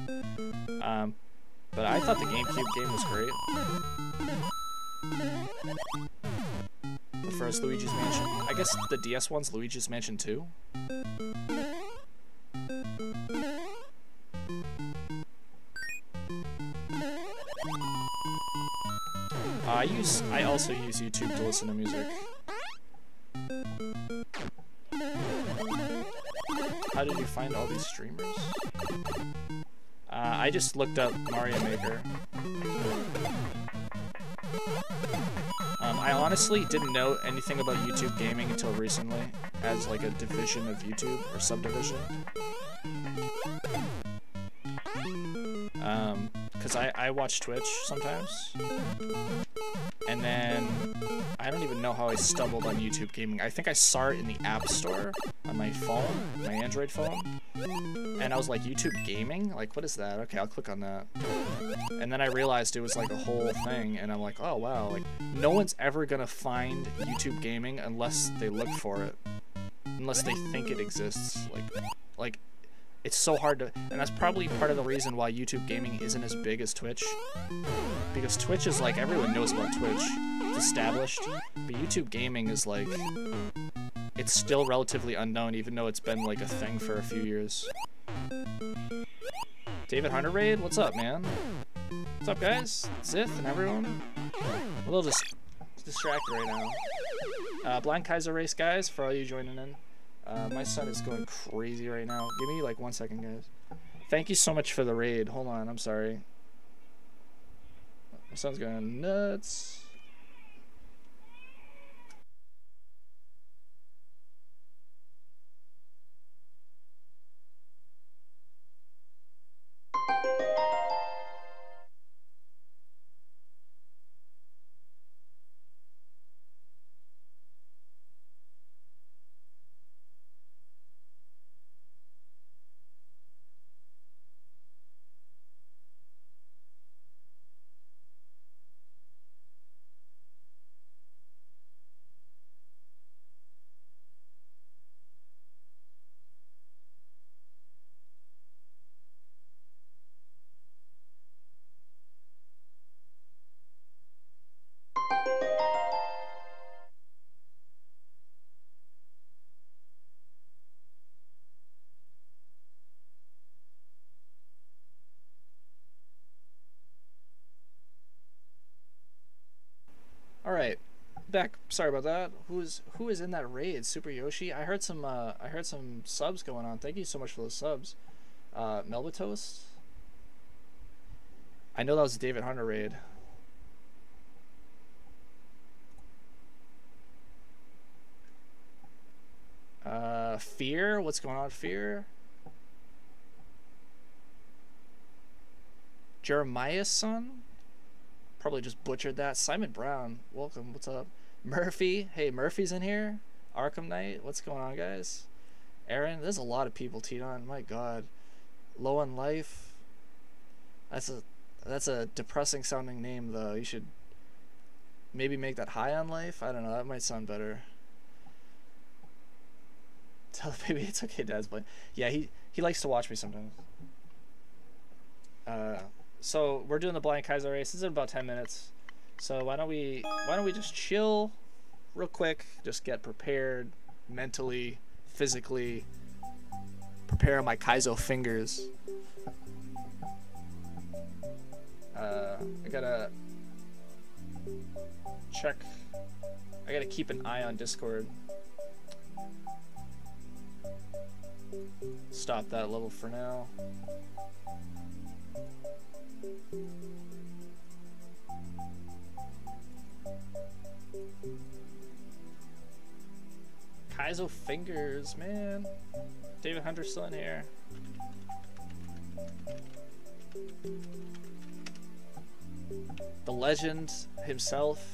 But I thought the GameCube game was great. The first Luigi's Mansion. I guess the DS one's Luigi's Mansion 2? I also use YouTube to listen to music. How did you find all these streamers? I just looked up Mario Maker. I honestly didn't know anything about YouTube gaming until recently, as like a division of YouTube, or subdivision. Because I watch Twitch sometimes. And then, I don't even know how I stumbled on YouTube gaming. I think I saw it in the App Store on my phone, my Android phone. And I was like, YouTube gaming? Like, what is that? Okay, I'll click on that. And then I realized it was like a whole thing, and I'm like, oh wow, like, no one's ever gonna find YouTube gaming unless they look for it. Unless they think it exists. Like, it's so hard to, and that's probably part of the reason why YouTube gaming isn't as big as Twitch. Because Twitch is like, everyone knows about Twitch. It's established. But YouTube gaming is like, it's still relatively unknown, even though it's been like a thing for a few years. David Hunter Raid, what's up, man? What's up, guys? Zith and everyone? A little distracted right now. Blind Kaizo Race, guys, for all you joining in. My son is going crazy right now. Give me like 1 second, guys. Thank you so much for the raid. Hold on, I'm sorry. My son's going nuts. Beck, sorry about that. Who is in that raid? Super Yoshi. I heard some subs going on. Thank you so much for those subs. Melba Toast. I know that was a David Hunter raid. Fear. What's going on, Fear? Jeremiah's son. Probably just butchered that. Simon Brown, welcome. What's up? Murphy. Hey, Murphy's in here. Arkham Knight. What's going on, guys? Aaron. There's a lot of people teed on. My God. Low on Life. That's a depressing sounding name, though. You should maybe make that High on Life. I don't know. That might sound better. Tell the baby it's okay, Dad's playing. Yeah, he likes to watch me sometimes. So we're doing the blind Kaizo race. This is in about 10 minutes. So why don't we just chill real quick, just get prepared mentally, physically, prepare my Kaizo fingers. I gotta check. I gotta keep an eye on Discord. Stop that level for now. Kaizo fingers, man. David Hunter's still in here. The legend himself.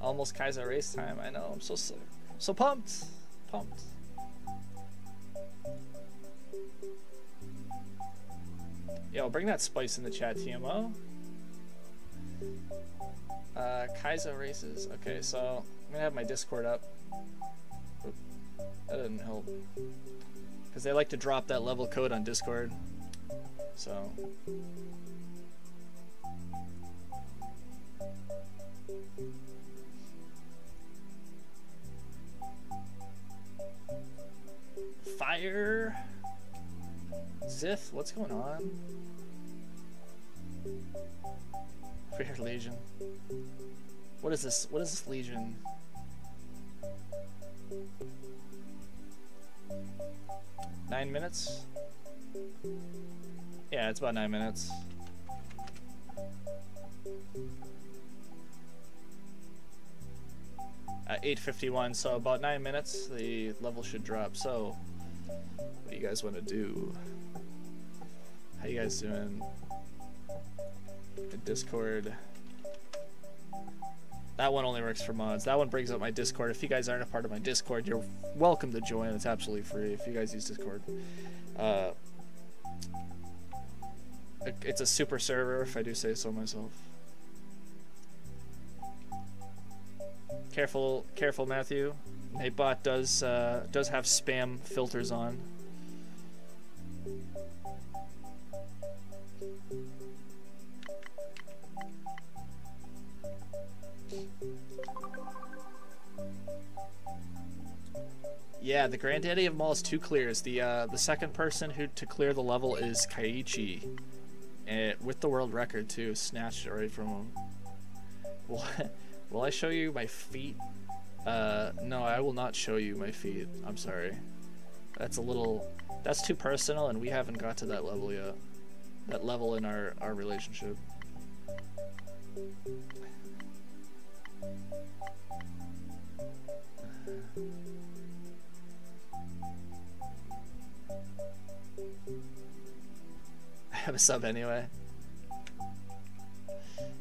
Almost Kaizo race time. I know. I'm so pumped. Pumped. Yo, bring that spice in the chat, TMO. Kaizo races. Okay, so I'm gonna have my Discord up. Oop, that didn't help. Because they like to drop that level code on Discord. So. Fire. Zith, what's going on? Fear Legion. What is this? What is this Legion? Nine minutes? Yeah, it's about 9 minutes. At 8:51, so about 9 minutes, the level should drop. So, what do you guys want to do? How you guys doing? The Discord. That one only works for mods. That one brings up my Discord. If you guys aren't a part of my Discord, you're welcome to join. It's absolutely free if you guys use Discord. It's a super server, if I do say so myself. Careful, careful, Matthew. Nightbot does have spam filters on. Yeah, the granddaddy of them all is 2 clears. The second person to clear the level is Kaiichi, and with the world record too. Snatched it right from him. Will I show you my feet? No, I will not show you my feet. I'm sorry. That's too personal, and we haven't got to that level yet. That level in our relationship. I have a sub anyway.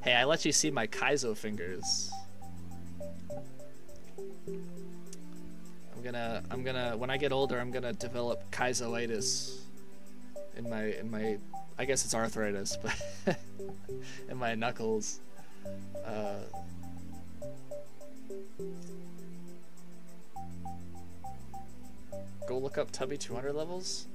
Hey, I let you see my Kaizo fingers. I'm gonna when I get older, I'm gonna develop Kaizoitis in my I guess it's arthritis, but in my knuckles. Go look up Tubby 200 levels.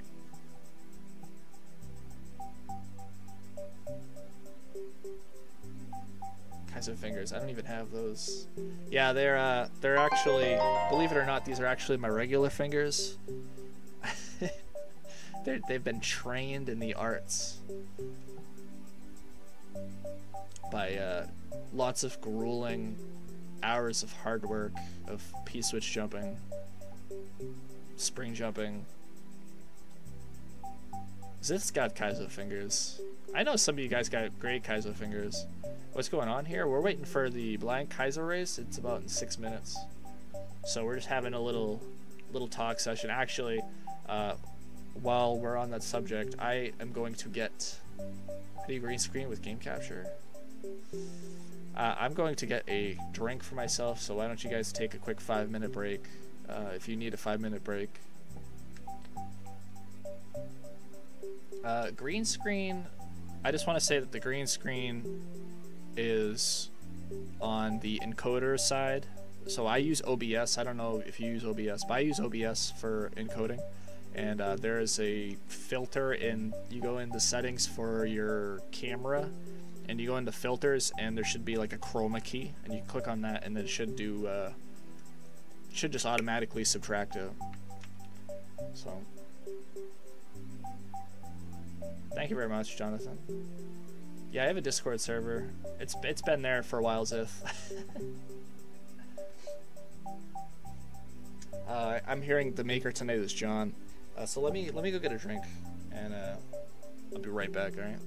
Kaizo fingers. I don't even have those. Yeah, they're actually, believe it or not, these are actually my regular fingers. They've been trained in the arts by lots of grueling hours of hard work, of P-switch jumping, spring jumping. Zith's got Kaizo fingers. I know some of you guys got great Kaizo fingers. What's going on here? We're waiting for the blind Kaizo race. It's about in 6 minutes. So we're just having a little talk session. Actually, while we're on that subject, I am going to get... How do you green screen with game capture? I'm going to get a drink for myself, so why don't you guys take a quick 5-minute break, if you need a 5-minute break. Green screen, I just want to say that the green screen is on the encoder side. So I use OBS. I don't know if you use OBS, but I use OBS for encoding. And there is a filter you go into settings for your camera, and you go into filters, and there should be like a chroma key, and you click on that, and it should do should just automatically subtract it. So thank you very much, Jonathan. Yeah, I have a Discord server. It's been there for a while, Zith. I'm hearing the maker tonight is John. So let me go get a drink, and I'll be right back. All right.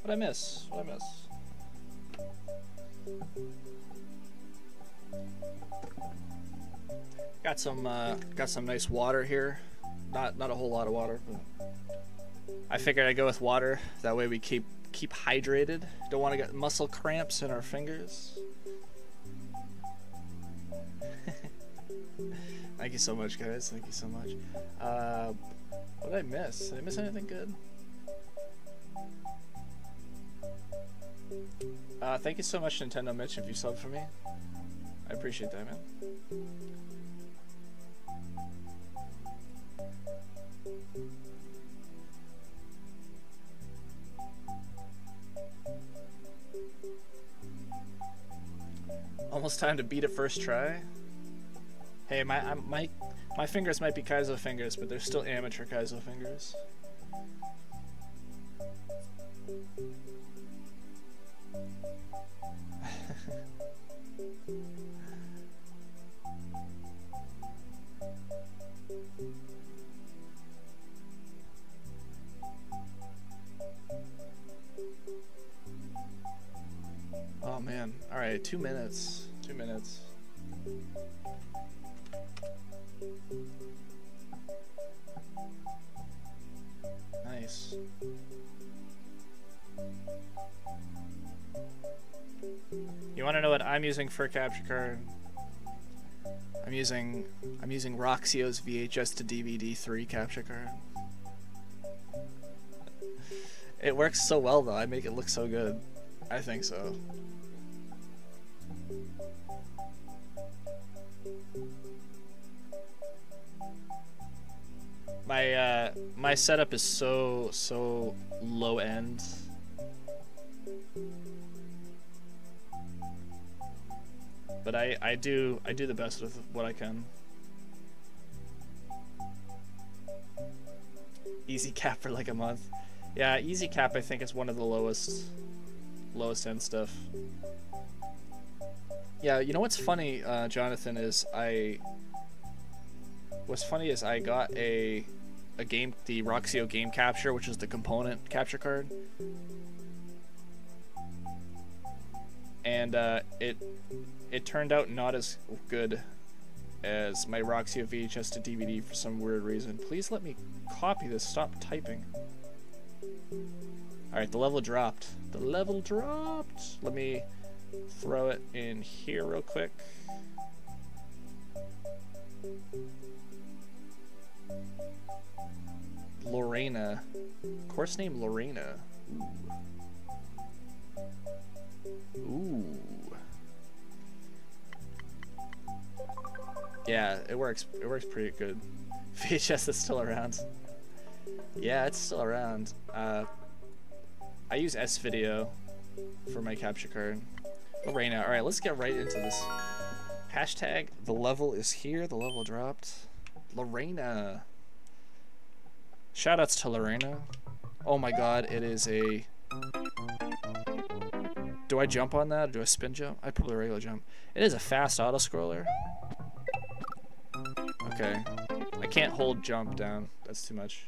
What'd I miss? What'd I miss? Got some nice water here. Not a whole lot of water, but I figured I'd go with water. That way we keep hydrated. Don't want to get muscle cramps in our fingers. Thank you so much, guys. Thank you so much. What did I miss? Did I miss anything good? Thank you so much, Nintendo Mitch, if you subbed for me. I appreciate that, man. Almost time to beat it first try. Hey, my fingers might be Kaizo fingers, but they're still amateur Kaizo fingers. man. Alright, 2 minutes. 2 minutes. Nice. You want to know what I'm using for a capture card? I'm using Roxio's VHS to DVD 3 capture card. It works so well though. I make it look so good. I think so. My setup is so low end. But I do the best with what I can. Easy cap for like a month. Yeah, easy cap I think is one of the lowest end stuff. Yeah, you know what's funny, Jonathan, is what's funny is I got the Roxio game capture, which is the component capture card. And it turned out not as good as my Roxio VHS to DVD for some weird reason. Please let me copy this. Stop typing. Alright, the level dropped. The level dropped! Let me throw it in here real quick. Lorena. Course name Lorena. Ooh. Yeah, it works. It works pretty good. VHS is still around. Yeah, it's still around. I use S-Video for my capture card. Lorena. Alright, let's get right into this. Hashtag, the level is here. The level dropped. Lorena. Shoutouts to Lorena. Oh my god, it is a... Do I jump on that or do I spin jump? I probably regular jump. It is a fast auto-scroller. Okay. I can't hold jump down. That's too much.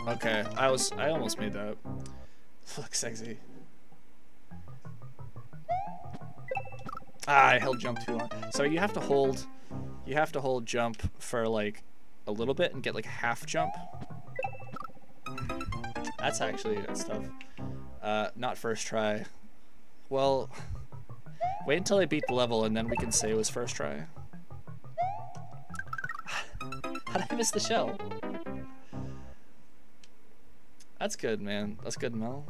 Okay, I almost made that. Looks sexy. Ah, I held jump too long. So you have to hold jump for like a little bit and get like a half jump. That's tough. Not first try. Well, wait until I beat the level and then we can say it was first try. How did I miss the shell? That's good, man. That's good, Mel.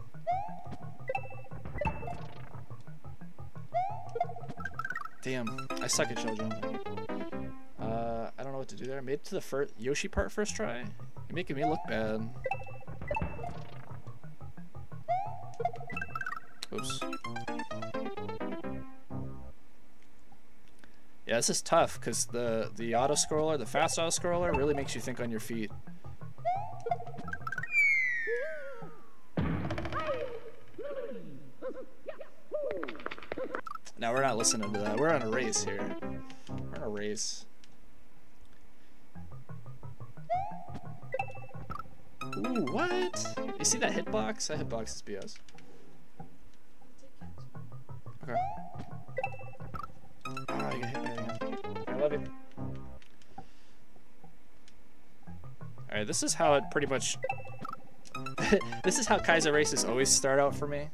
Damn, I suck at shell jumping. I don't know what to do there. I made it to the first Yoshi part first try. You're making me look bad. Oops. Yeah, this is tough because the auto scroller, the fast auto scroller, really makes you think on your feet. Now we're not listening to that. We're on a race here. We're on a race. Ooh, what? You see that hitbox? That hitbox is BS. Okay. Ah, you got hit by it again. I love you. Alright, this is how it pretty much... This is how Kaizo races always start out for me.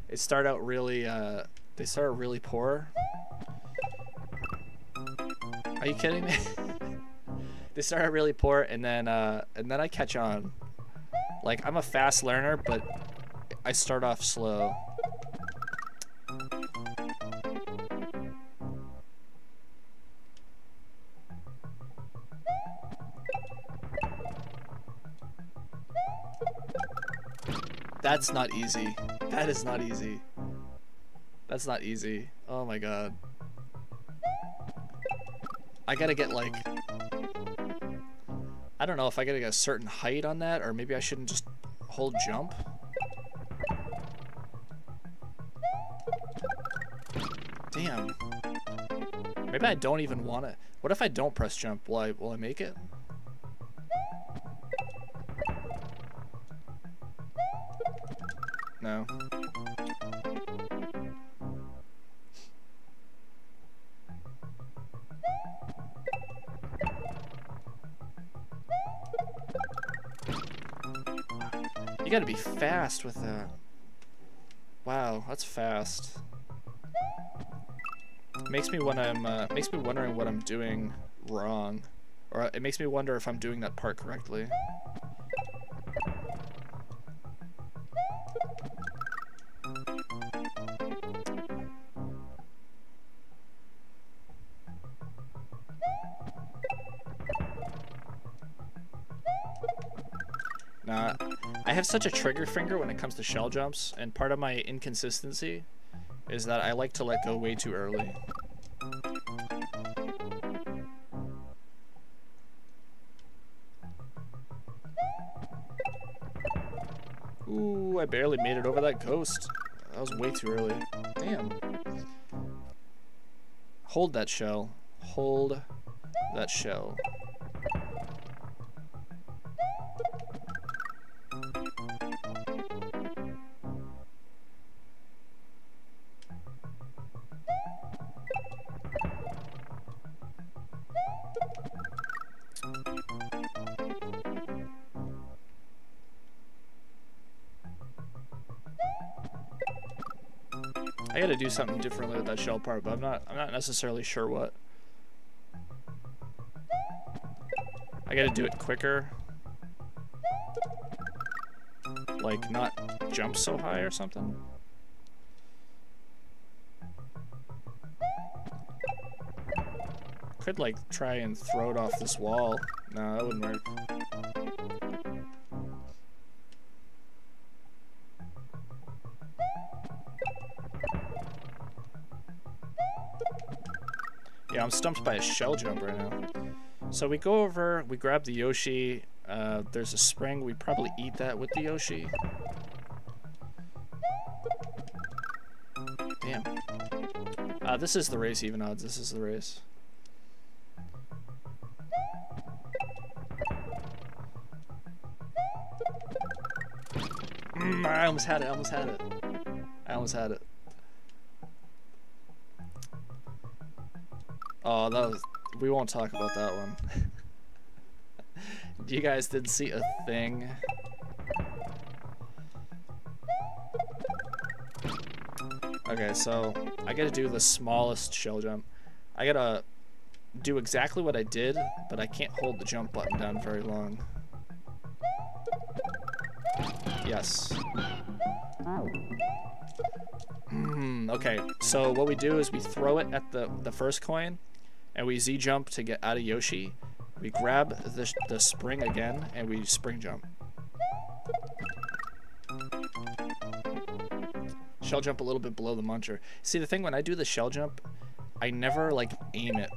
It start out really, they start really poor. Are you kidding me? They start out really poor and then I catch on. Like, I'm a fast learner, but I start off slow. That's not easy. That is not easy. That's not easy. Oh my god. I gotta get like... I don't know if I gotta get a certain height on that, or maybe I shouldn't just hold jump. Damn. Maybe I don't even want it. What if I don't press jump? Will I make it? No. You gotta be fast with that. Wow, that's fast. Makes me wondering what I'm doing wrong, or it makes me wonder if I'm doing that part correctly. Nah, I have such a trigger finger when it comes to shell jumps, and part of my inconsistency is that I like to let go way too early. Ooh, I barely made it over that ghost. That was way too early. Damn. Hold that shell. Hold that shell. I gotta do something differently with that shell part, but I'm not necessarily sure what. I gotta do it quicker. Like, not jump so high or something. Could, like, try and throw it off this wall. No, that wouldn't work. Yeah, I'm stumped by a shell jump right now. So we go over, we grab the Yoshi, there's a spring, we probably eat that with the Yoshi. Damn. This is the race, even odds, this is the race. I almost had it. Oh, that was... We won't talk about that one. You guys didn't see a thing. Okay, so I gotta do the smallest shell jump. I gotta do exactly what I did, but I can't hold the jump button down very long. Yes. Okay, so what we do is we throw it at the first coin, and we Z-jump to get out of Yoshi. We grab the spring again, and we spring jump. Shell jump a little bit below the muncher. See, the thing, when I do the shell jump, I never, like, aim it.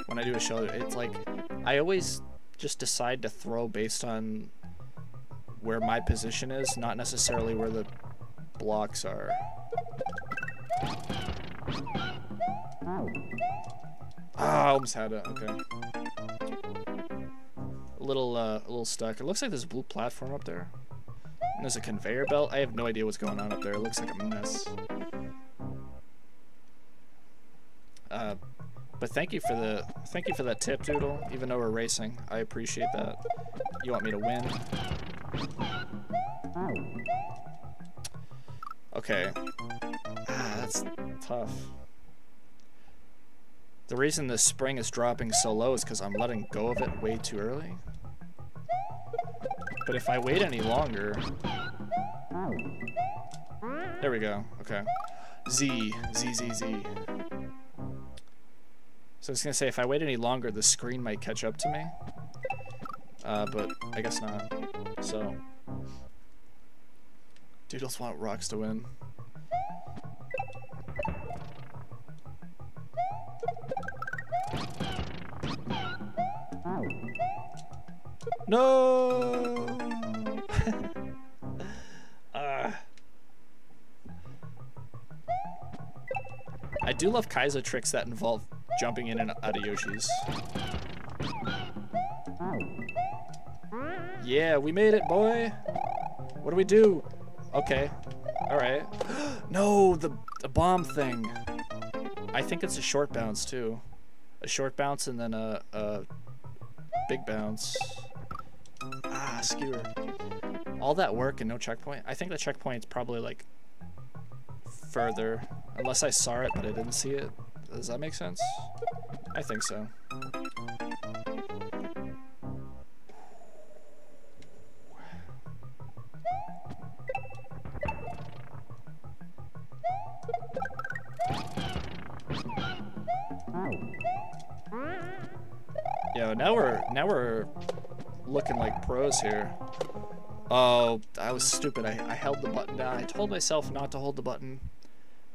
When I do a shell jump, it's like, I always just decide to throw based on where my position is, not necessarily where the blocks are. Ah, I almost had it. Okay. A little stuck. It looks like there's a blue platform up there. And there's a conveyor belt. I have no idea what's going on up there. It looks like a mess. But thank you for that tip, Doodle. Even though we're racing, I appreciate that. You want me to win? Okay. That's tough. The reason the spring is dropping so low is because I'm letting go of it way too early. But if I wait any longer... There we go. Okay. Z. So I was going to say, if I wait any longer, the screen might catch up to me. But I guess not. So... Doodles want rocks to win. No! I do love Kaizo tricks that involve jumping in and out of Yoshi's. Yeah, we made it, boy. What do we do? Okay. Alright. No, the bomb thing. I think it's a short bounce, too. A short bounce and then a big bounce. Ah, skewer. All that work and no checkpoint? I think the checkpoint's probably, like, further. Unless I saw it, but I didn't see it. Does that make sense? I think so. Yo, now we're looking like pros here. Oh, I was stupid. I held the button down. I told myself not to hold the button,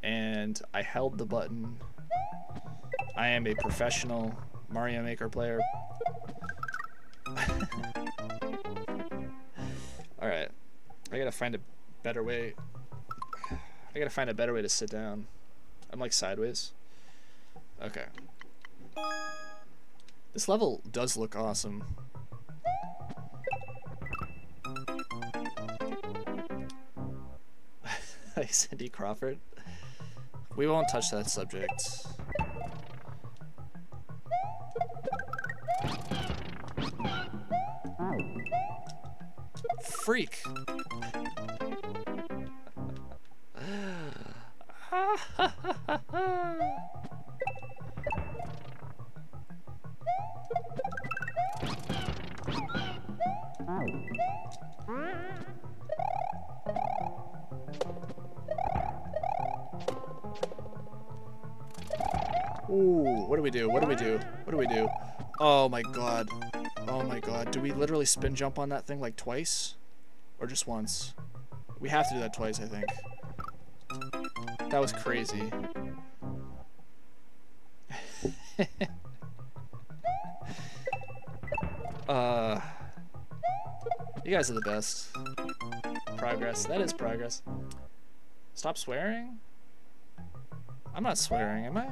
and I held the button. I am a professional Mario Maker player. Alright. I gotta find a better way. I gotta find a better way to sit down. I'm like sideways. Okay. This level does look awesome. Hey, Cindy Crawford. We won't touch that subject. Freak. Ooh, what do we do? What do we do? What do we do? Oh my god. Oh my god. Do we literally spin jump on that thing like twice? Or just once? We have to do that twice, I think. That was crazy. You guys are the best. Progress. That is progress. Stop swearing? I'm not swearing, am I?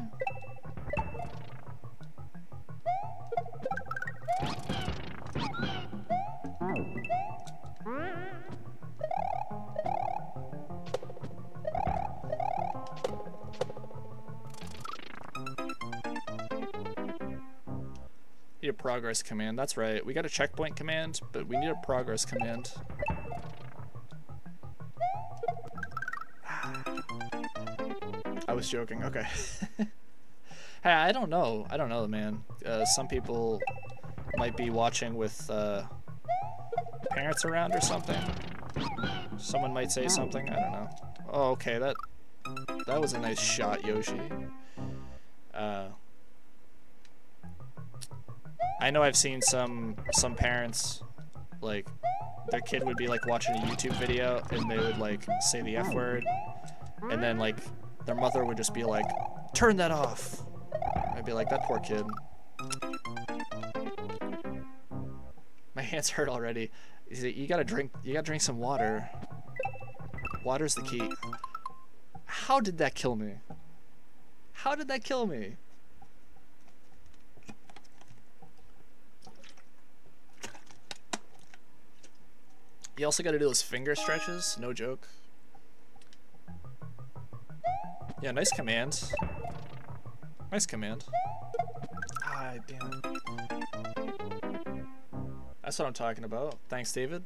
Need a progress command. That's right. We got a checkpoint command, but we need a progress command. I was joking. Okay. Hey, I don't know. I don't know, man. Some people might be watching with parents around or something. Someone might say something. I don't know. Oh, okay. That was a nice shot, Yoshi. I know I've seen some parents, like, their kid would be like watching a YouTube video and they would like say the F word, and then like their mother would just be like, "Turn that off." I'd be like, that poor kid. My hands hurt already. You gotta drink some water. Water's the key. How did that kill me? How did that kill me? You also gotta do those finger stretches, no joke. Yeah, nice command. Nice command. Ah, damn it. That's what I'm talking about. Thanks, David.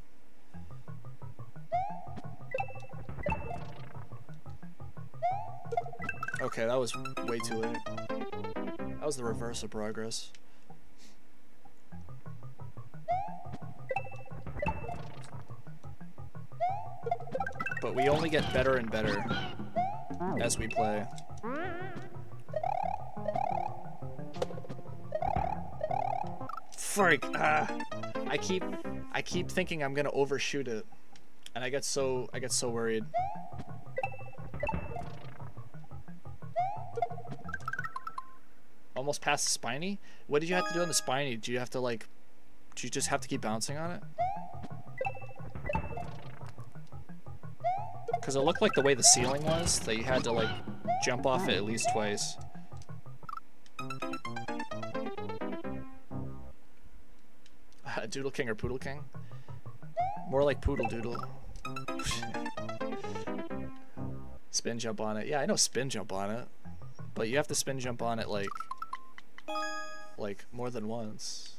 Okay, that was way too late. That was the reverse of progress. But we only get better and better as we play. Freak! Ah! I keep thinking I'm gonna overshoot it, and I get so worried. Almost past the spiny? What did you have to do on the spiny? Do you have to like? Do you just have to keep bouncing on it? Because it looked like the way the ceiling was, that you had to like jump off it at least twice. Doodle King or Poodle King? More like poodle doodle. Spin jump on it. Yeah, I know spin jump on it. But you have to spin jump on it like more than once.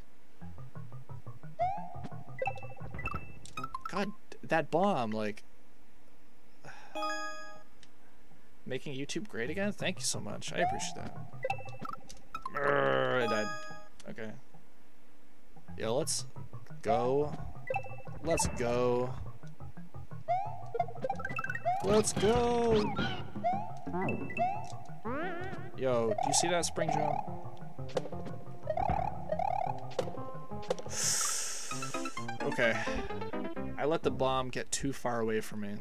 God, that bomb, like... Making YouTube great again? Thank you so much. I appreciate that. I died. Okay. Yo, let's go. Let's go. Let's go! Yo, do you see that spring jump? Okay. I let the bomb get too far away from me.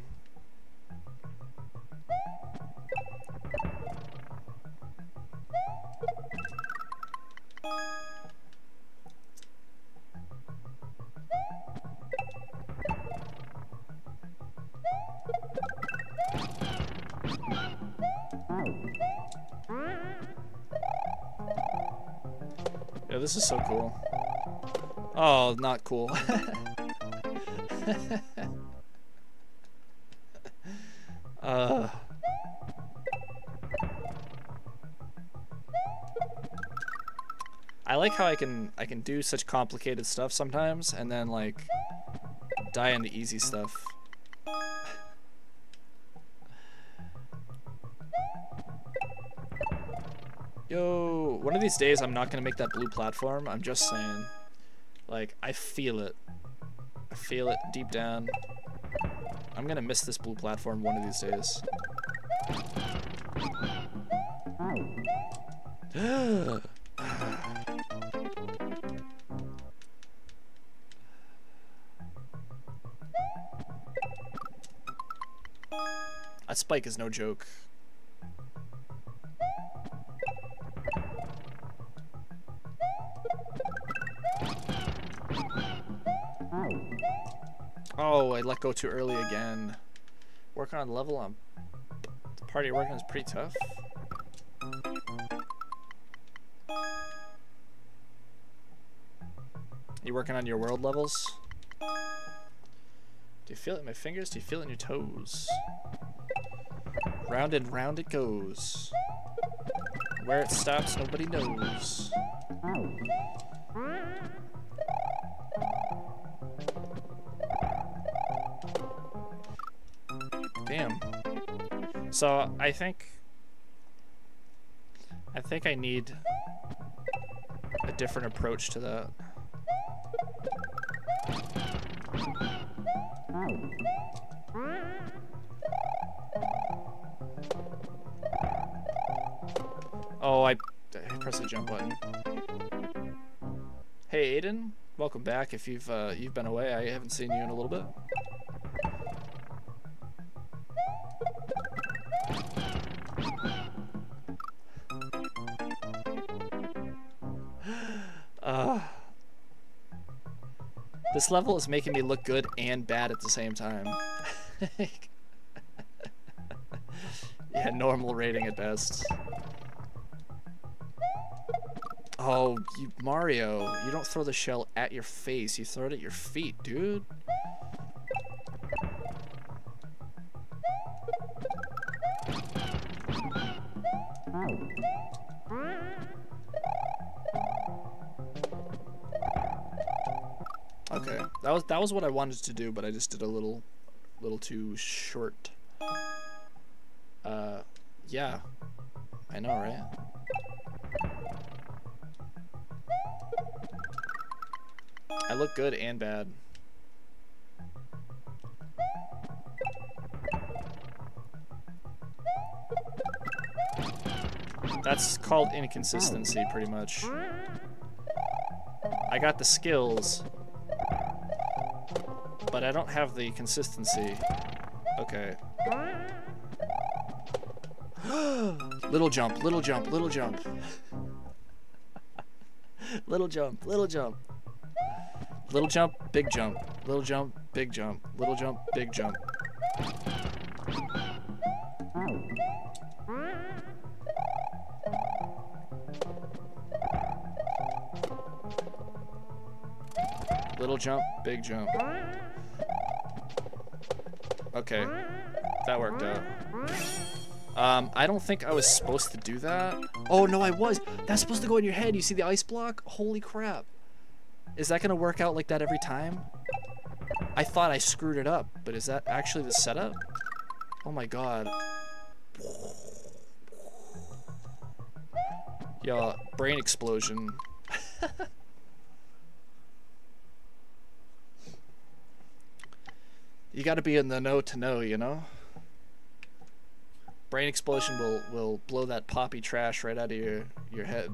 Yeah, this is so cool. Oh, not cool. I like how I can do such complicated stuff sometimes and then like die into easy stuff. Yo, one of these days I'm not gonna make that blue platform. I'm just saying. Like, I feel it. I feel it deep down. I'm gonna miss this blue platform one of these days. That spike is no joke. Oh, I let go too early again. Work on level on the part you're working on is pretty tough. You working on your world levels? Do you feel it in my fingers? Do you feel it in your toes? Round and round it goes. Where it stops, nobody knows. Damn. So I think I need a different approach to that. Oh, I pressed the jump button. Hey Aiden, welcome back. If you've been away, I haven't seen you in a little bit. This level is making me look good and bad at the same time. Yeah, normal rating at best. Oh, you Mario, you don't throw the shell at your face, you throw it at your feet, dude. Okay, that was what I wanted to do, but I just did a little too short. Yeah, I know, right? I look good and bad. That's called inconsistency, pretty much. I got the skills, but I don't have the consistency. Okay. Little jump, little jump, little jump. Little jump, little jump. Little jump, big jump. Little jump, big jump. Little jump, big jump. Little jump, big jump. Okay, that worked out. I don't think I was supposed to do that. Oh no, I was. That's supposed to go in your head. You see the ice block? Holy crap. Is that gonna work out like that every time? I thought I screwed it up, but is that actually the setup? Oh my god. Yeah, brain explosion. You gotta be in the know to know, you know? Brain explosion will blow that poppy trash right out of your head.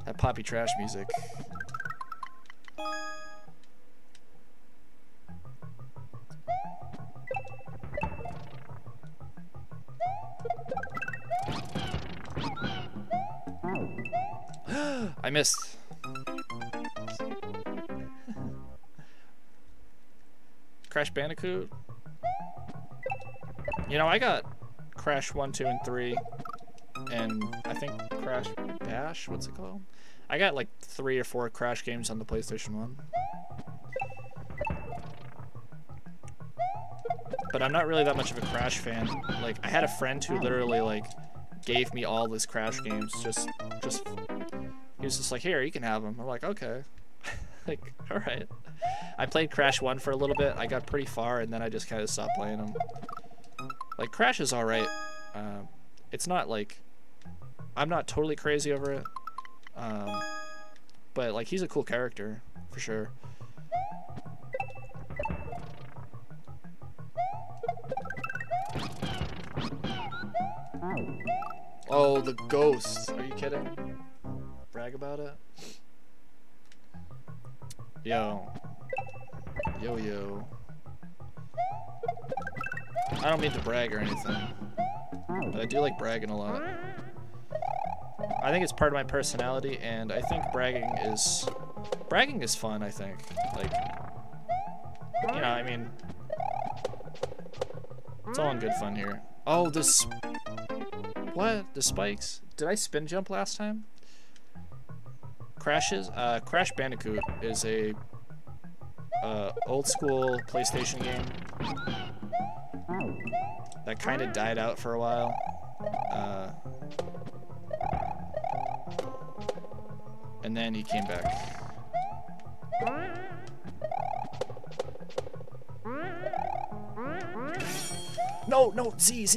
That poppy trash music. I missed. Crash Bandicoot. You know, I got Crash 1, 2, and 3, and I think Crash Bash, what's it called? I got like 3 or 4 Crash games on the PlayStation 1. But I'm not really that much of a Crash fan. Like, I had a friend who literally, like, gave me all his Crash games, just, he was just like, here, you can have them. I'm like, okay. Like, alright. I played Crash 1 for a little bit, I got pretty far, and then I just kind of stopped playing them. Like, Crash is alright. It's not, like, I'm not totally crazy over it. But, like, he's a cool character, for sure. Oh, the ghosts. Are you kidding? Brag about it? Yo. Yo, yo. I don't mean to brag or anything, but I do like bragging a lot. I think it's part of my personality, and I think bragging is fun, I think. Like, you know, I mean, it's all in good fun here. Oh, this... What? The spikes? Did I spin jump last time? Crash Bandicoot is a old school PlayStation game that kind of died out for a while. And then he came back. No, no, Z.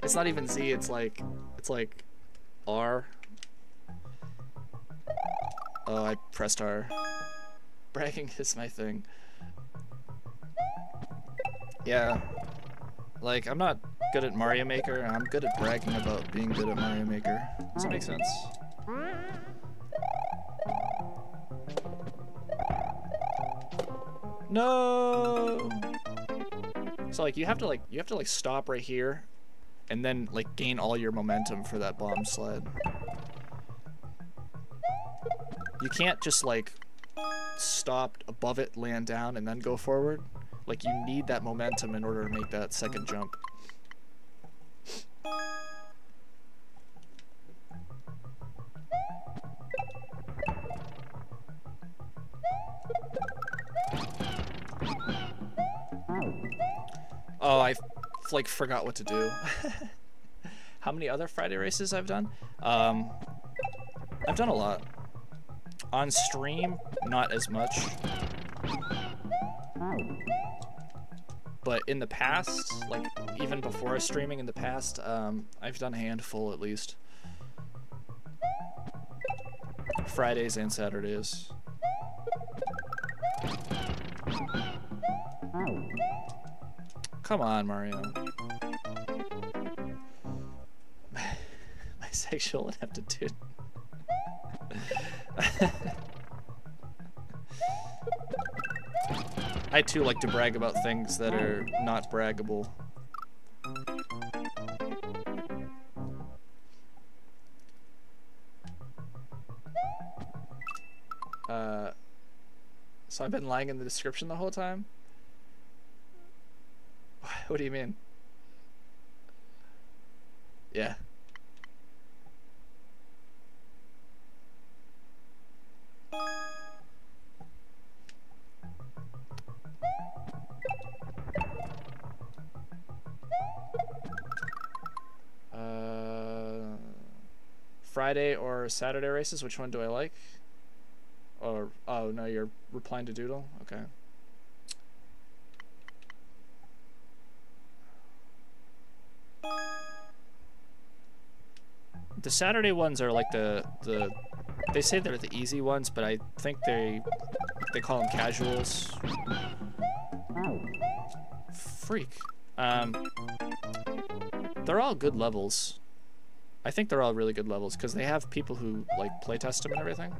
It's not even Z, it's like R. Oh, I pressed R. Bragging is my thing. Yeah. Like, I'm not good at Mario Maker, I'm good at bragging about being good at Mario Maker. Does that make sense? No! So, like, you have to stop right here, and then, like, gain all your momentum for that bomb sled. You can't just, like, stop above it, land down, and then go forward. Like, you need that momentum in order to make that second jump. Oh, I like forgot what to do. How many other Friday races I've done? I've done a lot. On stream, not as much. But in the past, like even before streaming in the past, I've done a handful at least. Fridays and Saturdays. Come on, Mario. My sexual ineptitude. I too like to brag about things that are not braggable. So I've been lying in the description the whole time? What do you mean? Yeah. Friday or Saturday races? Which one do I like? Or, oh no, you're replying to Doodle? Okay. The Saturday ones are like they say they're the easy ones, but I think they call them casuals. Freak. They're all good levels. I think they're all really good levels because they have people who like playtest them and everything.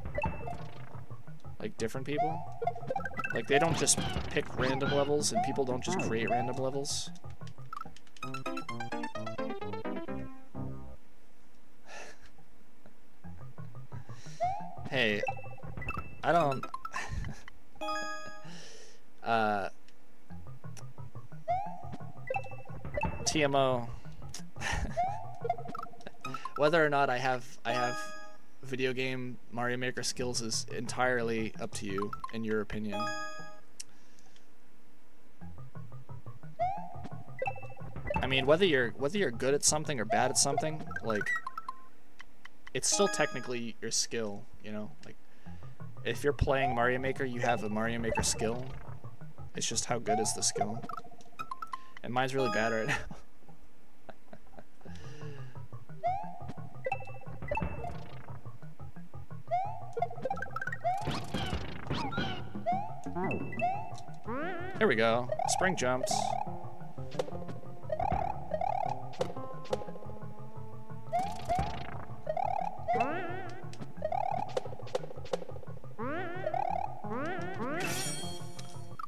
Like different people. Like they don't just pick random levels, and people don't just create random levels. Hey, I don't... TMO. Whether or not I have video game Mario Maker skills is entirely up to you and your opinion. I mean, whether you're good at something or bad at something, like, it's still technically your skill, you know? Like, if you're playing Mario Maker, you have a Mario Maker skill. It's just how good is the skill. And mine's really bad right now. There we go. Spring jumps.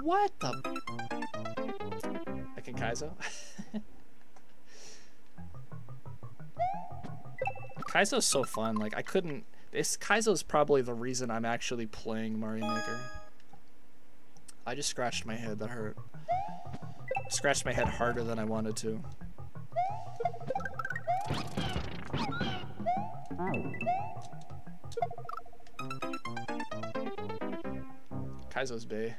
What the? I can Kaizo? Kaizo's so fun. Like, I couldn't... Kaizo's probably the reason I'm actually playing Mario Maker. I just scratched my head. That hurt. Scratched my head harder than I wanted to. Kaizo's bae.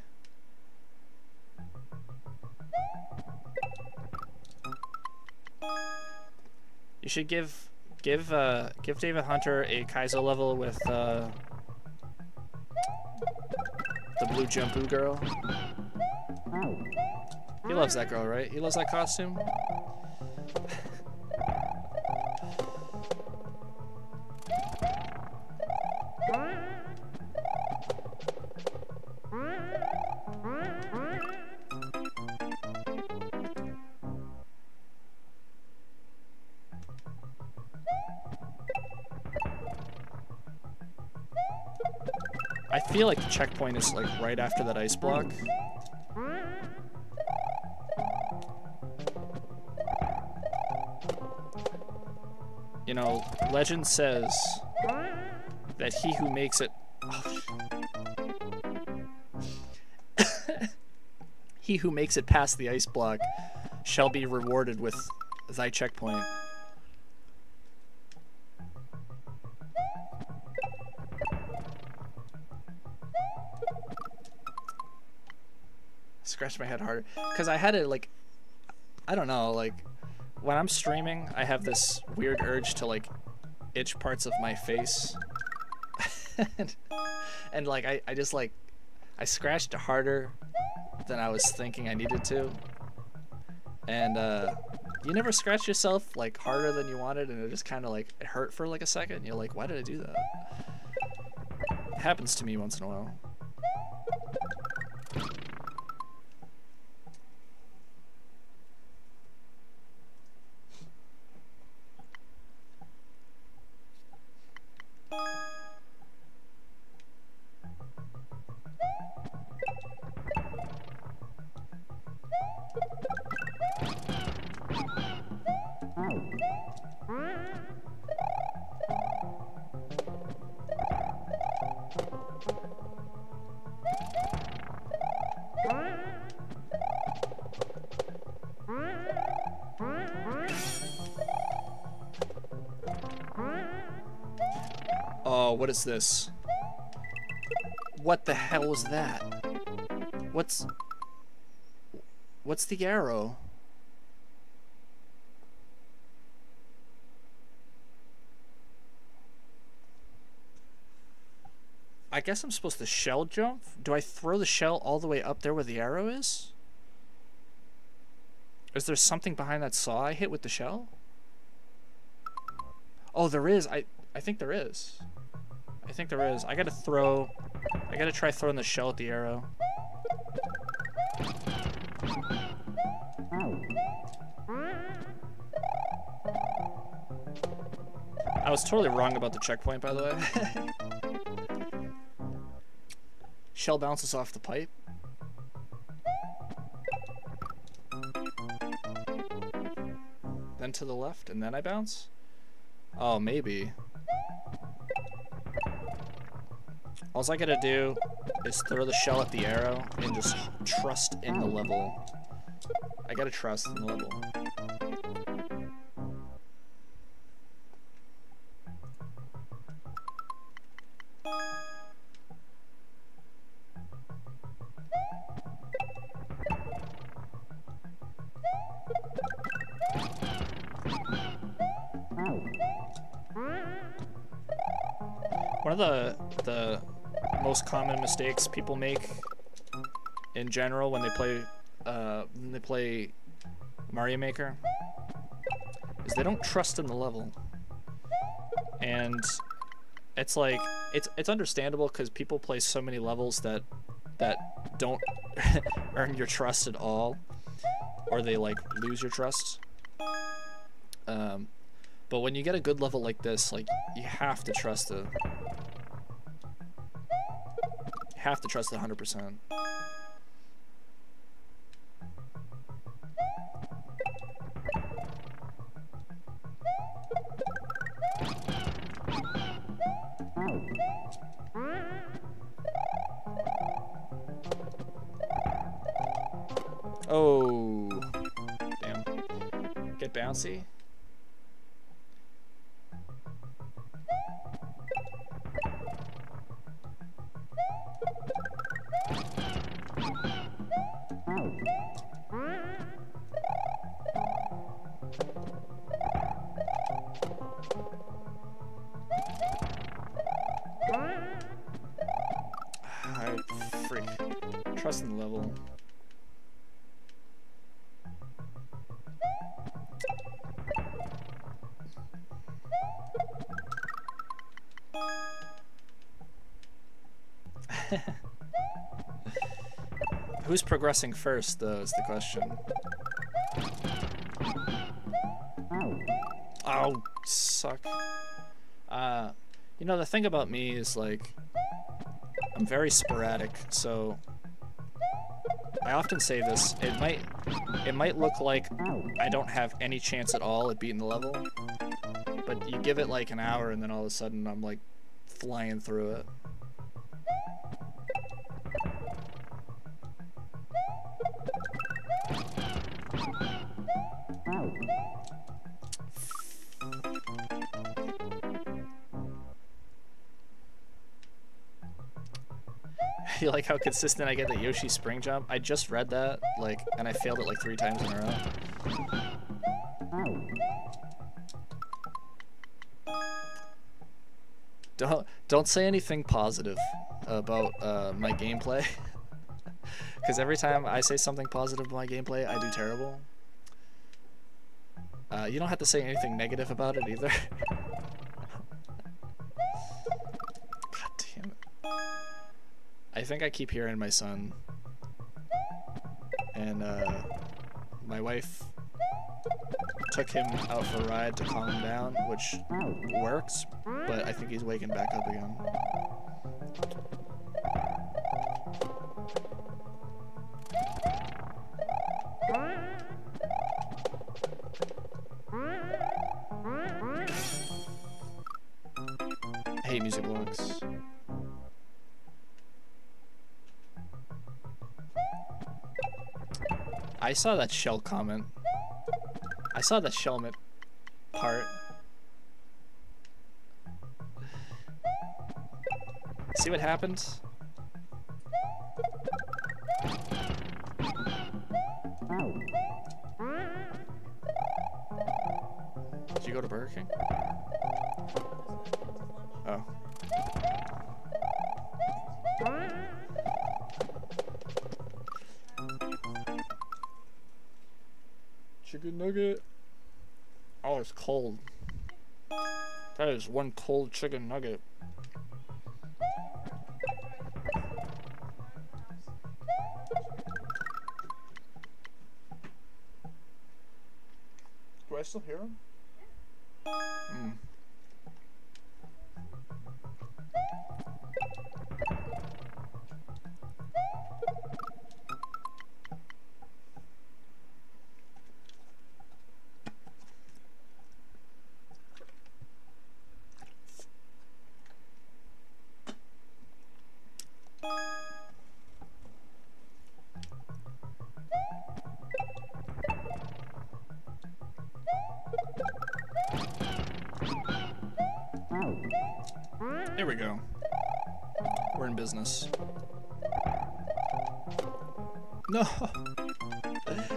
You should give David Hunter a Kaizo level with the blue Jumpu girl. He loves that girl, right? He loves that costume. I feel like the checkpoint is like right after that ice block. You know, legend says that he who makes it... Oh, he who makes it past the ice block shall be rewarded with thy checkpoint. Scratch my head harder because I had it like, I don't know, like when I'm streaming I have this weird urge to like itch parts of my face and like I just like I scratched harder than I was thinking I needed to, and you never scratch yourself like harder than you wanted and it just kind of like it hurt for like a second and you're like, why did I do that? It happens to me once in a while. Oh, what is this? What the hell was that? What's the arrow? I guess I'm supposed to shell jump? Do I throw the shell all the way up there where the arrow is? Is there something behind that saw I hit with the shell? Oh, there is. I think there is. I think there is. I gotta try throwing the shell at the arrow. I was totally wrong about the checkpoint, by the way. Shell bounces off the pipe. Then to the left, and then I bounce? Oh, maybe. All I gotta do is throw the shell at the arrow and just trust in the level. I gotta trust in the level. One of the most common mistakes people make in general when they play Mario Maker is they don't trust in the level. And it's like it's understandable because people play so many levels that don't earn your trust at all, or they like lose your trust. But when you get a good level like this, like you have to trust it. You have to trust it 100%. Oh, damn. Get bouncy. Trust in the level. Who's progressing first, though, is the question. Oh, suck. You know, the thing about me is, like, I'm very sporadic, so I often say this. It might look like I don't have any chance at all at beating the level, but you give it like an hour and then all of a sudden I'm like flying through it. You like how consistent I get the Yoshi spring jump? I just read that, like, and I failed it like 3 times in a row. Don't say anything positive about my gameplay, because every time I say something positive about my gameplay, I do terrible. You don't have to say anything negative about it either. God damn it. I think I keep hearing my son, and my wife took him out for a ride to calm him down, which works, but I think he's waking back up again. I hate music blocks. I saw that shell comment. I saw that shell part. See what happened? Did you go to Burger King? Oh. chicken nugget. Oh, it's cold. That is one cold chicken nugget. Do I still hear him? Hmm. There we go. We're in business. No!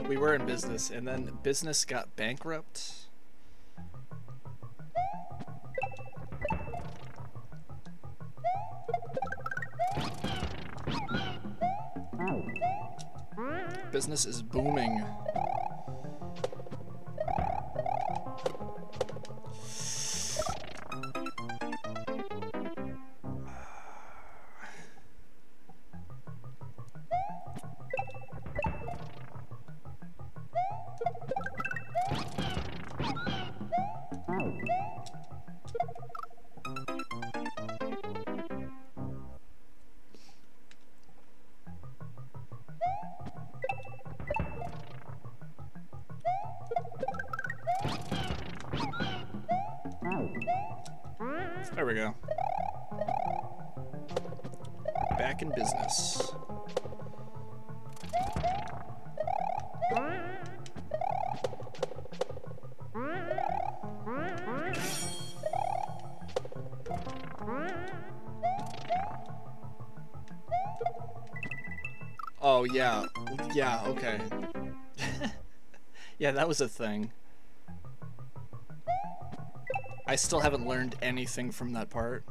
We were in business, and then business got bankrupt. Business is booming. There we go. Back in business. Oh, yeah. Yeah, okay. Yeah, that was a thing. I still haven't learned anything from that part.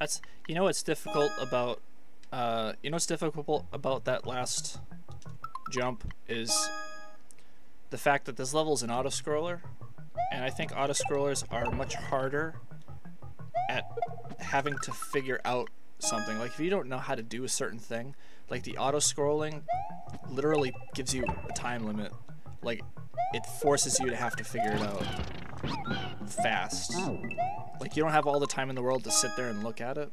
That's, you know what's difficult about, that last jump is the fact that this level is an auto-scroller, and I think auto-scrollers are much harder at having to figure out something. Like, if you don't know how to do a certain thing, like the auto-scrolling literally gives you a time limit. Like, it forces you to have to figure it out fast. Like, you don't have all the time in the world to sit there and look at it.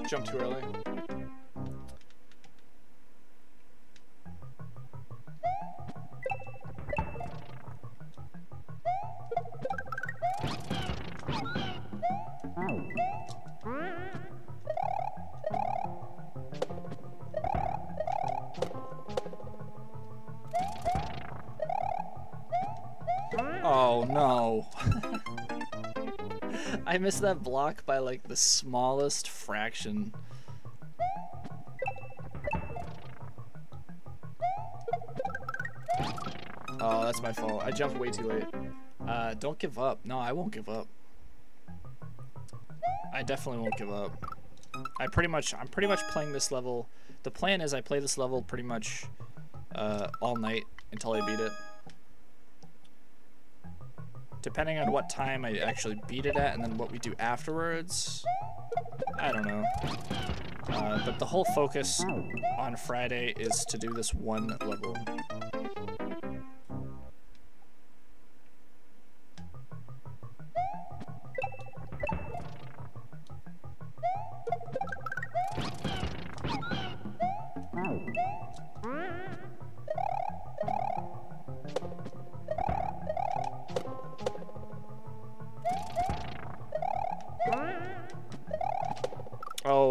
Jumped too early. Oh no. I missed that block by like the smallest fraction. Oh, that's my fault. I jumped way too late. Don't give up. No, I won't give up. I definitely won't give up. I'm pretty much playing this level. The plan is I play this level pretty much all night until I beat it. Depending on what time I actually beat it at and then what we do afterwards, I don't know. But the whole focus on Friday is to do this one level.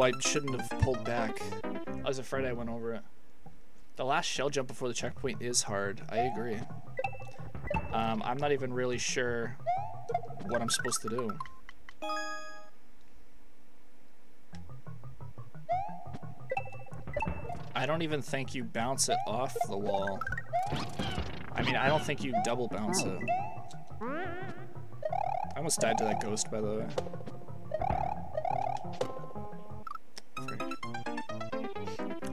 I shouldn't have pulled back. I was afraid I went over it. The last shell jump before the checkpoint is hard. I agree. I'm not even really sure what I'm supposed to do. I don't even think you bounce it off the wall. I mean, I don't think you double bounce it. I almost died to that ghost, by the way.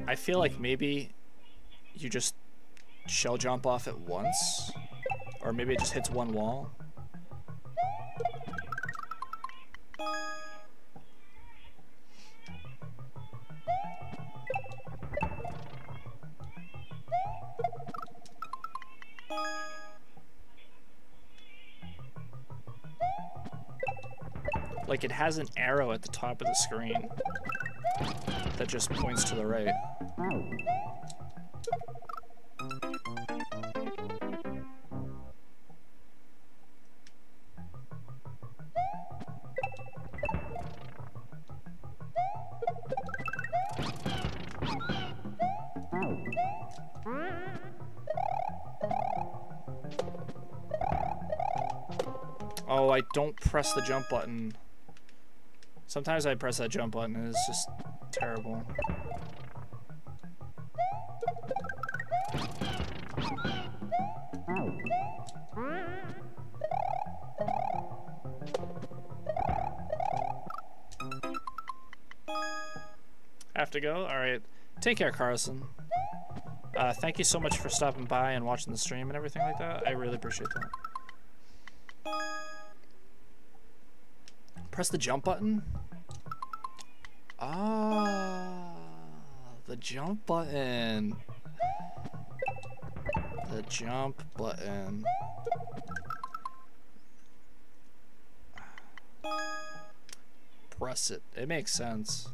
I feel like maybe you just shell jump off it once, or maybe it just hits one wall. Like, it has an arrow at the top of the screen that just points to the right. Oh, I don't press the jump button. Sometimes I press that jump button and it's just terrible. Have to go? Alright. Take care, Carson. Thank you so much for stopping by and watching the stream and everything like that. I really appreciate that. Press the jump button? Ah, the jump button. The jump button. Press it. It makes sense.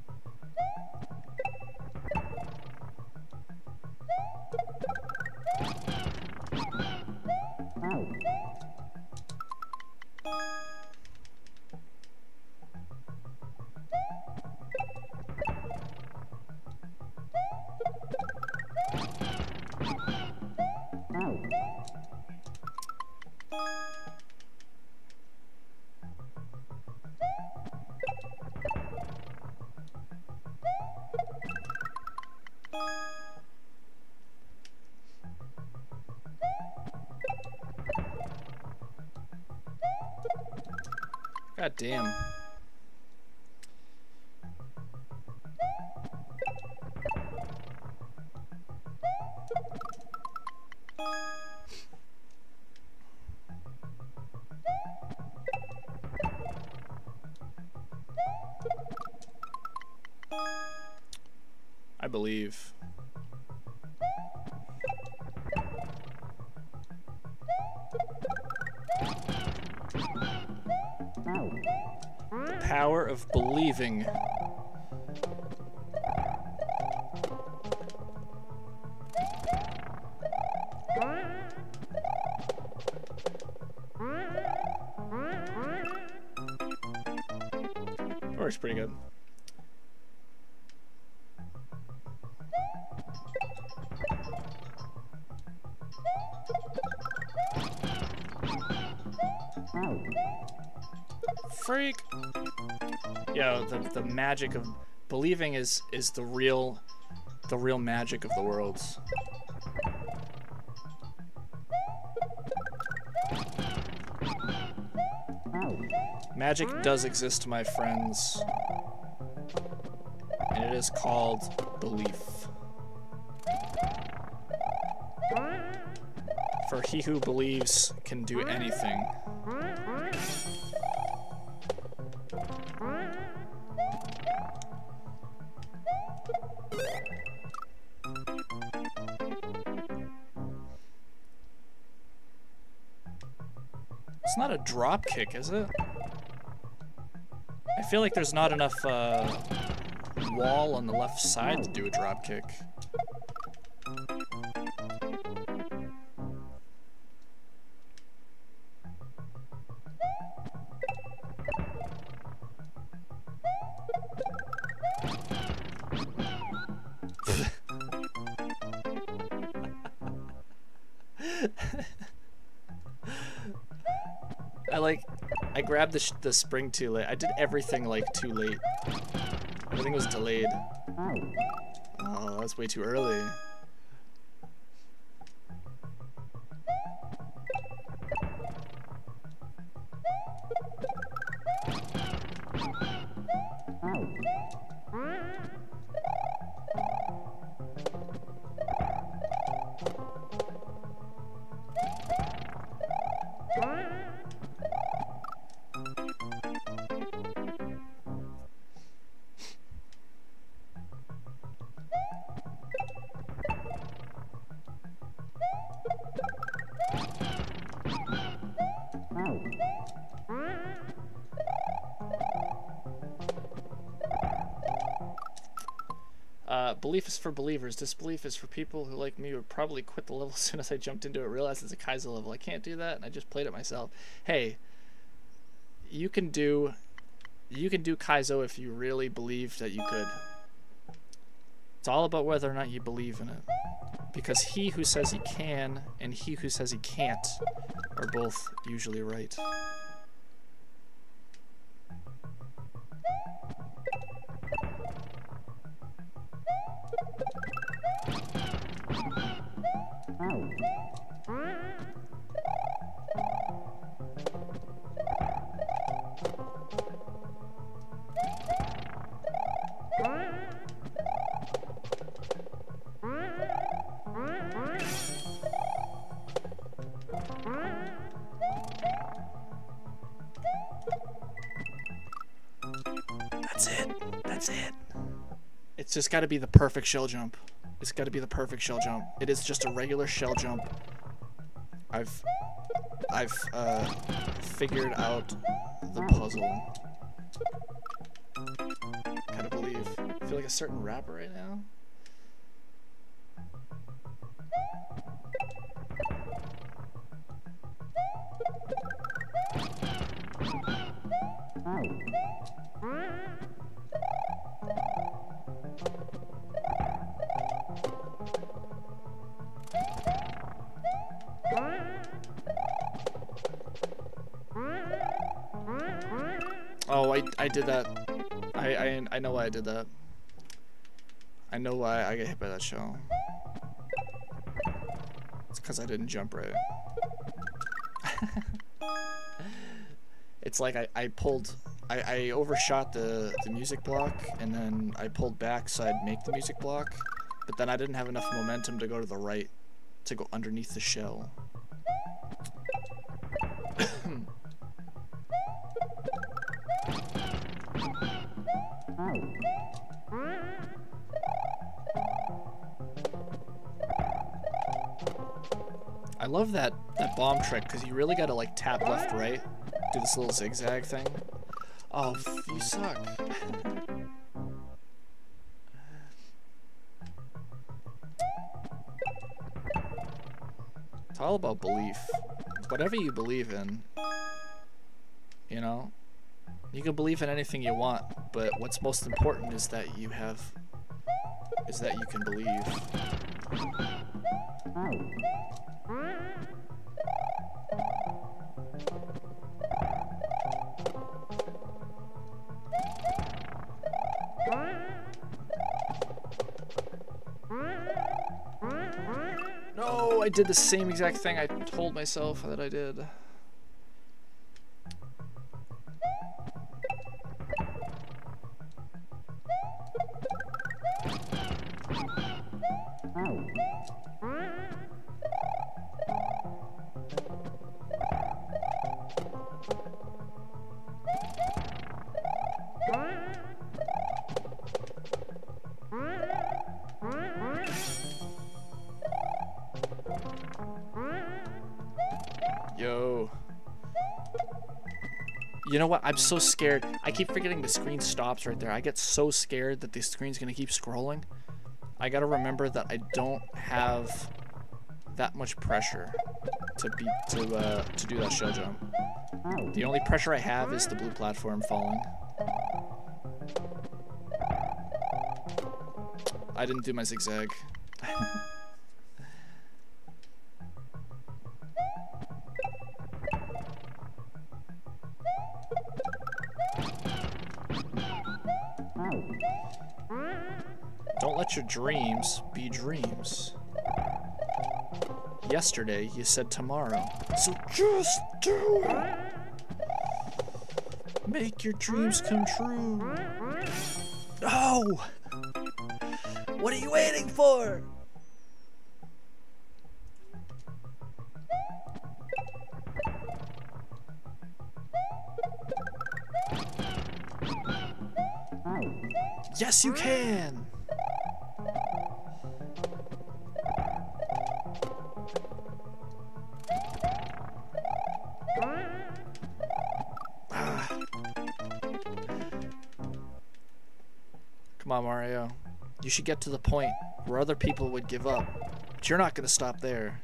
God damn. I believe. The power of believing. Works pretty good. Freak. Yo, the magic of believing is the real magic of the worlds. Magic does exist, my friends, and it is called belief. For he who believes can do anything. It's not a drop kick, is it? I feel like there's not enough wall on the left side to do a drop kick. I grabbed the spring too late. I did everything like too late. Everything was delayed. Oh, that was way too early. Belief is for believers. Disbelief is for people who, like me, would probably quit the level as soon as I jumped into it, realized it's a Kaizo level. I can't do that, and I just played it myself. Hey, you can do Kaizo if you really believe that you could. It's all about whether or not you believe in it. Because he who says he can and he who says he can't are both usually right. That's it. It's just got to be the perfect shell jump. It's got to be the perfect shell jump. It is just a regular shell jump. I've figured out the puzzle. Kind of believe. I feel like a certain rapper right now. Oh, I did that. I know why I did that. I know why I get hit by that shell. It's because I didn't jump right. It's like I overshot the music block, and then I pulled back so I'd make the music block, but then I didn't have enough momentum to go to the right to go underneath the shell. I love that bomb trick because you really gotta like tap left right, do this little zigzag thing. Oh, you suck. It's all about belief. Whatever you believe in, you know, you can believe in anything you want, but what's most important is that you can believe. No, I did the same exact thing I told myself that I did. Yo. You know what? I'm so scared. I keep forgetting the screen stops right there. I get so scared that the screen's gonna keep scrolling. I gotta remember that I don't have that much pressure to do that shell jump. The only pressure I have is the blue platform falling. I didn't do my zigzag. Don't let your dreams be dreams. Yesterday, you said tomorrow. So just do it! Make your dreams come true. No! What are you waiting for? Yes, you can! Come on, Mario. You should get to the point where other people would give up. But you're not gonna stop there.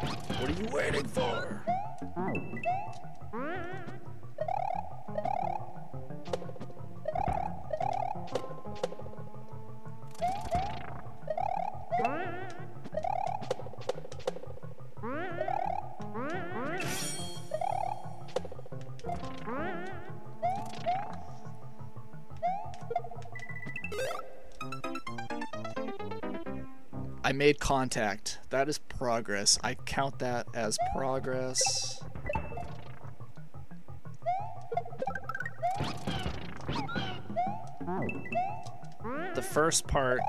What are you waiting for? I made contact. That is progress. I count that as progress. The first part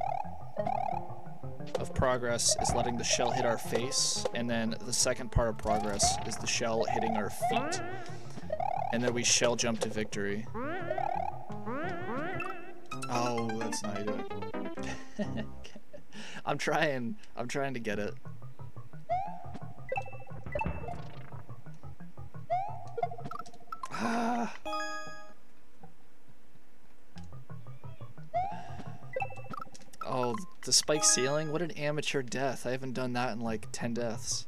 of progress is letting the shell hit our face, and then the second part of progress is the shell hitting our feet. And then we shell jump to victory. Oh, that's not how you do it. I'm trying to get it. Ah. Oh, the spike ceiling? What an amateur death. I haven't done that in like 10 deaths.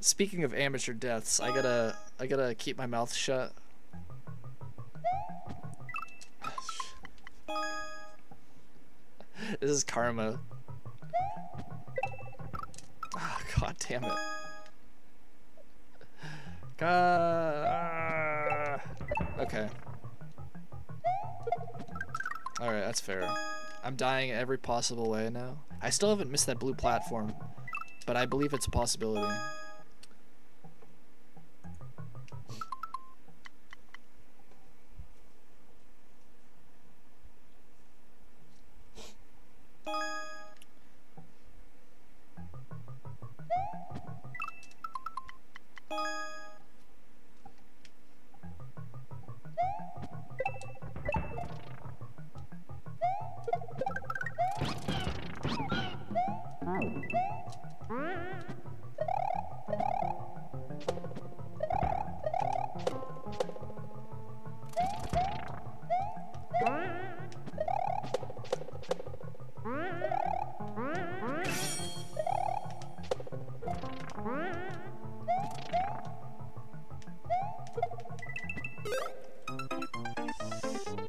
Speaking of amateur deaths, I gotta keep my mouth shut. This is karma. Oh, God damn it. Okay. Alright, that's fair. I'm dying every possible way now. I still haven't missed that blue platform, but I believe it's a possibility.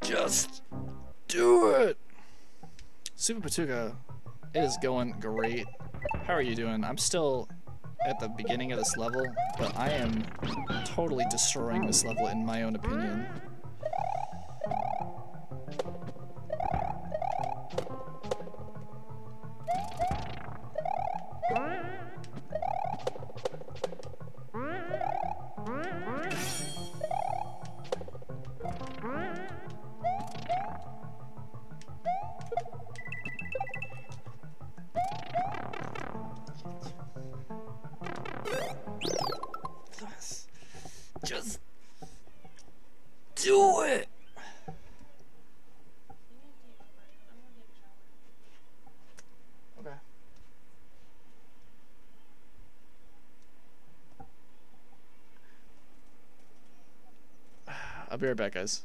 Just do it! Super Patuka, it is going great. How are you doing? I'm still at the beginning of this level, but I am totally destroying this level in my own opinion. Just do it! Okay. I'll be right back, guys.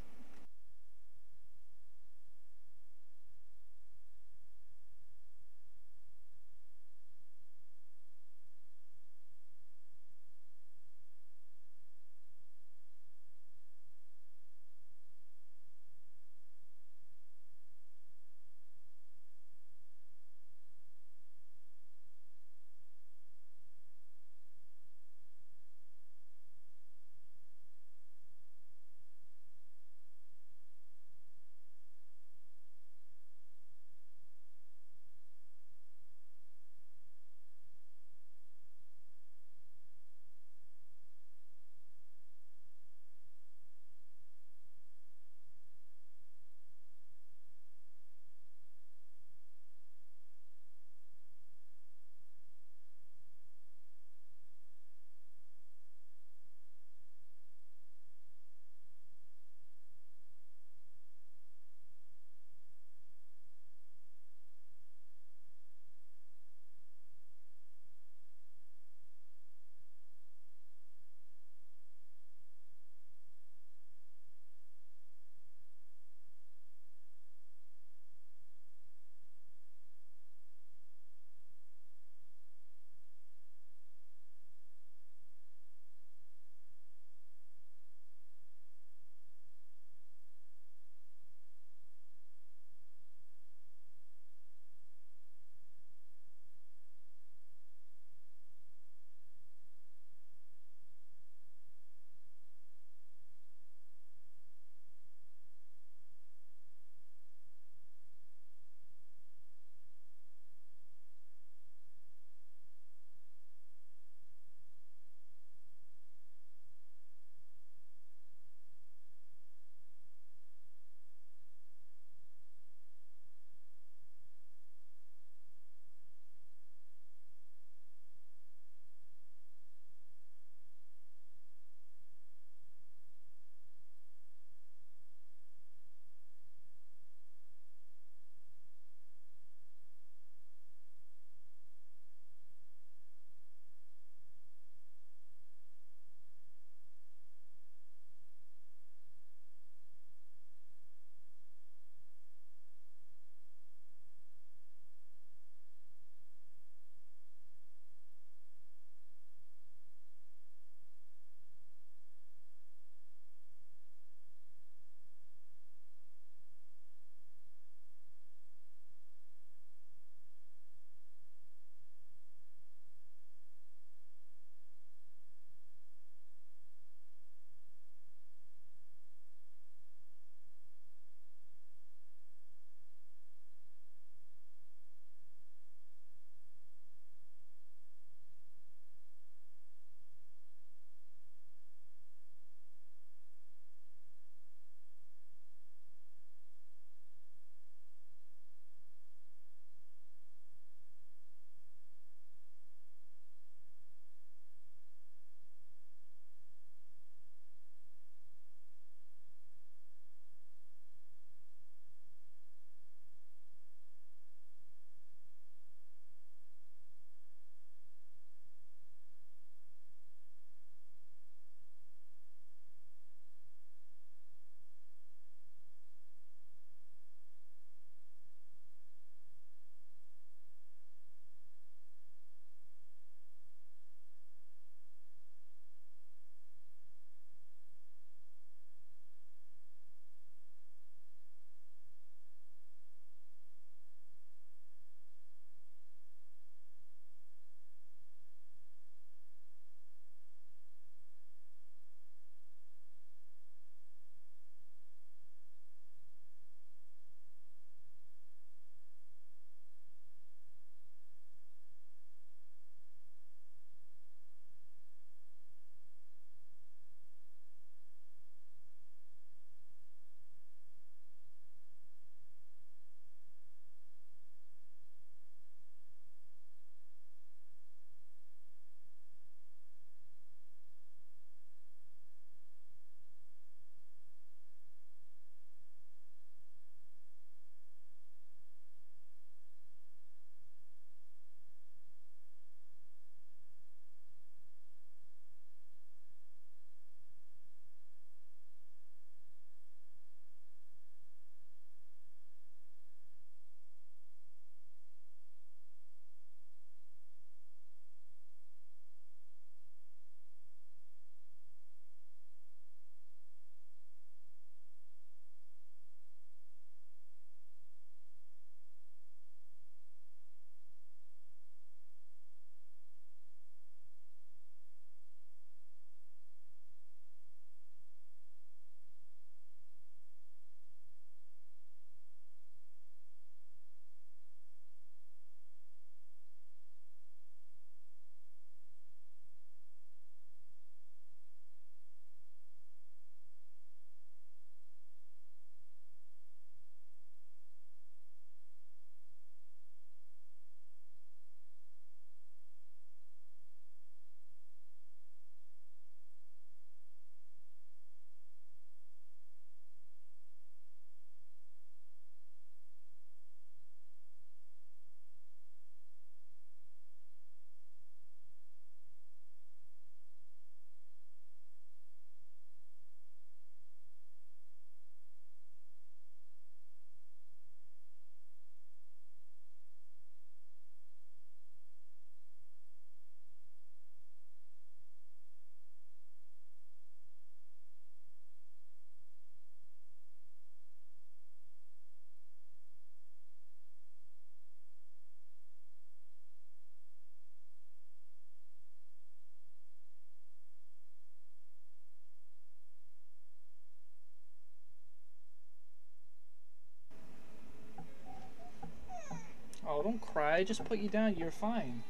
Oh, don't cry. Just put you down. You're fine.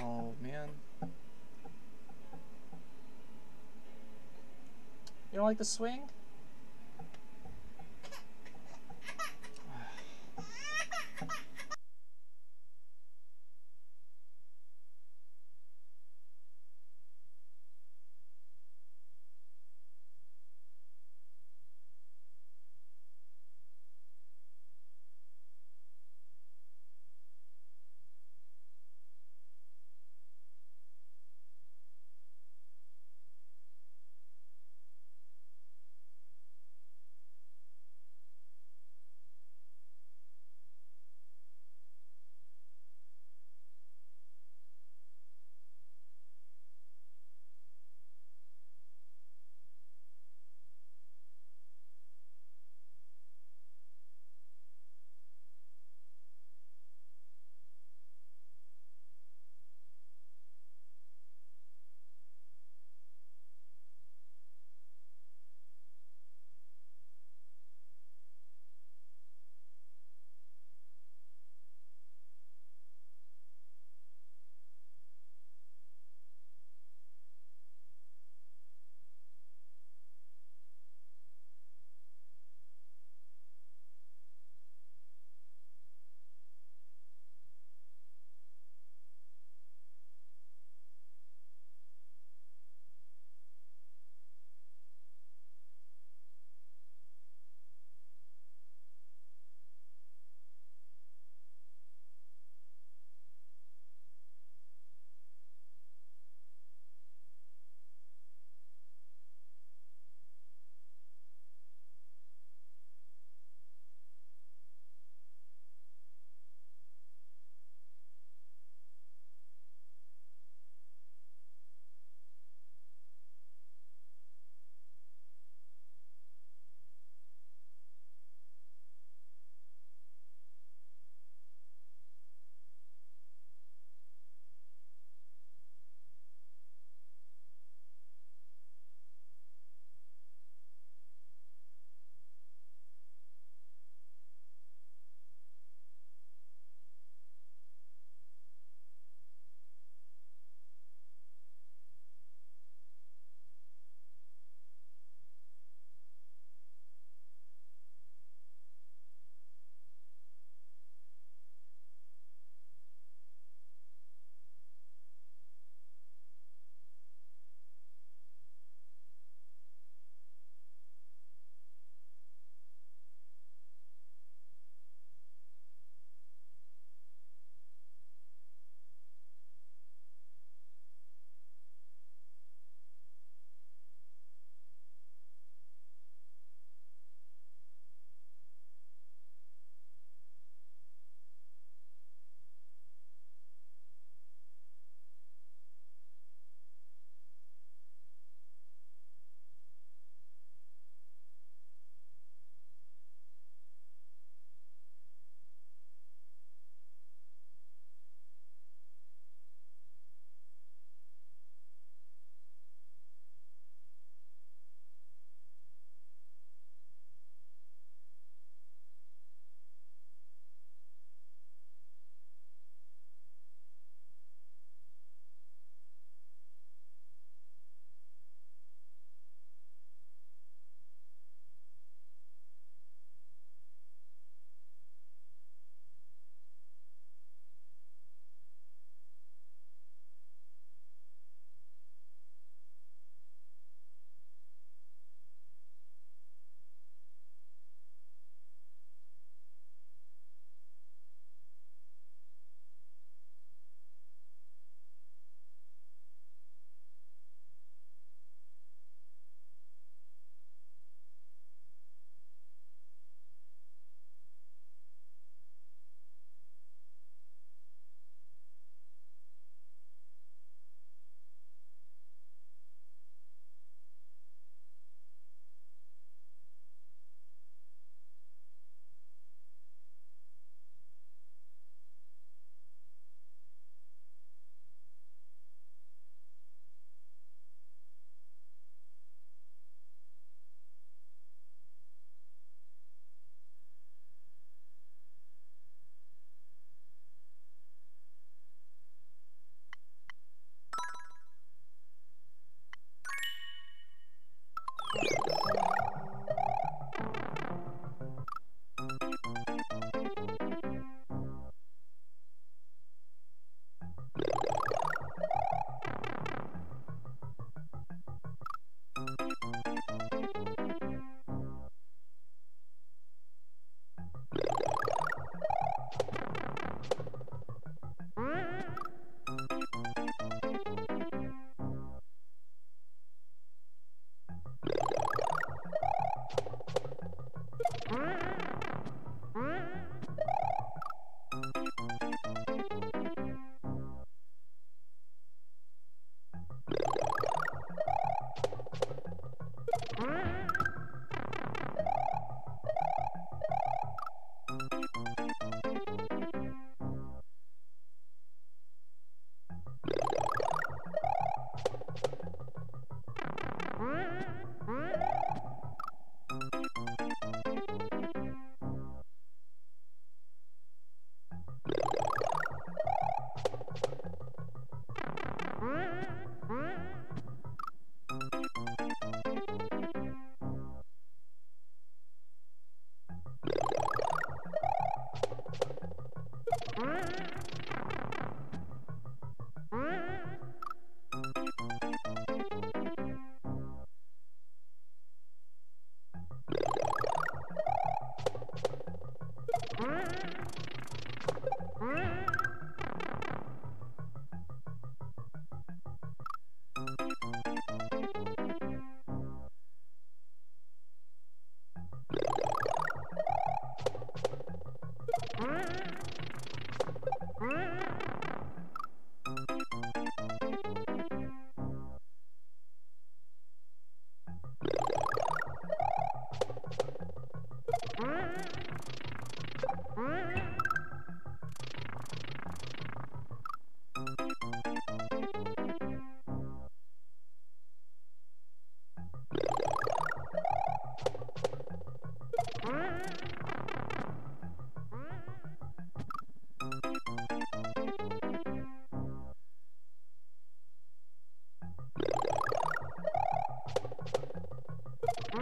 Oh, man. You don't like the swing?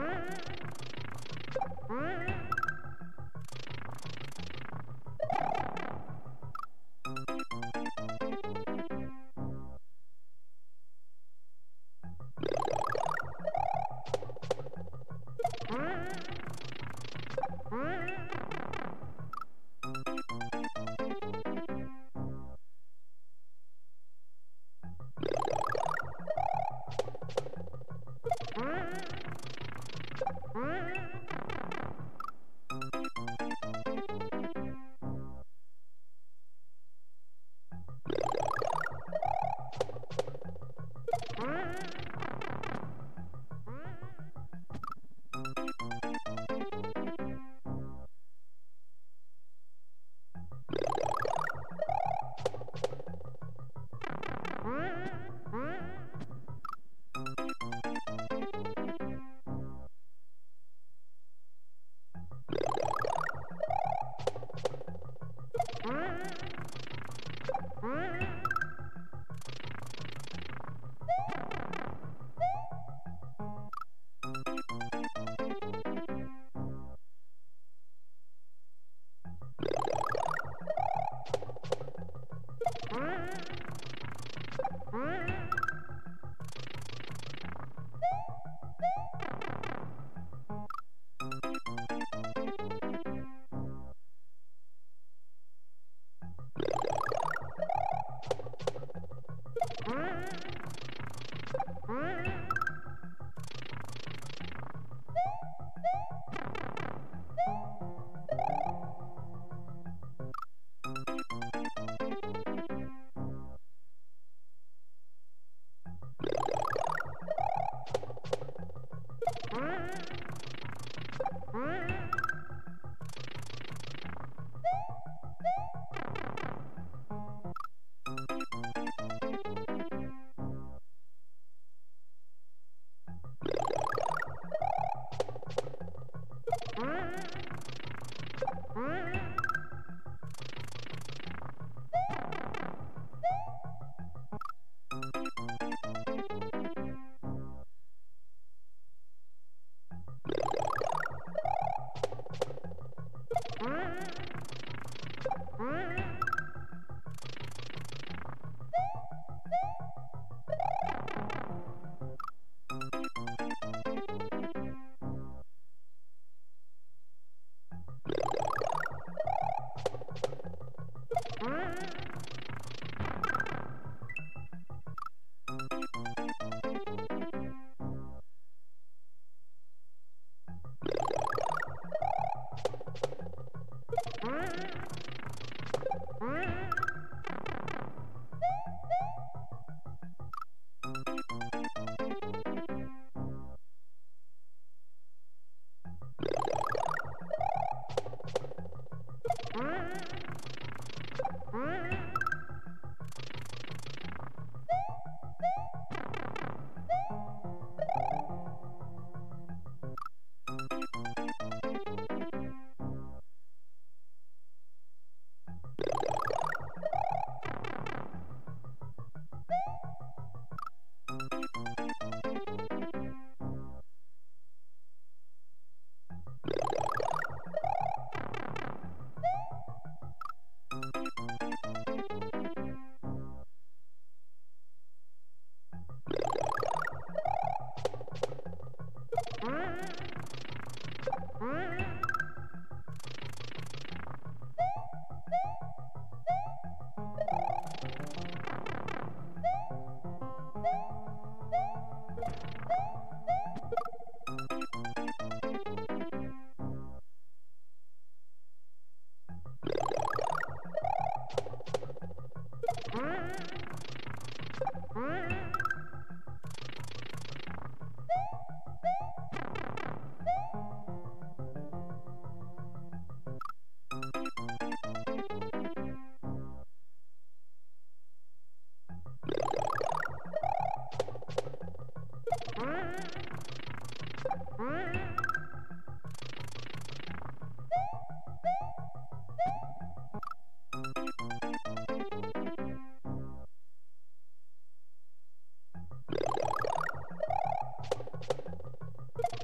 Thank you.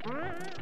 What?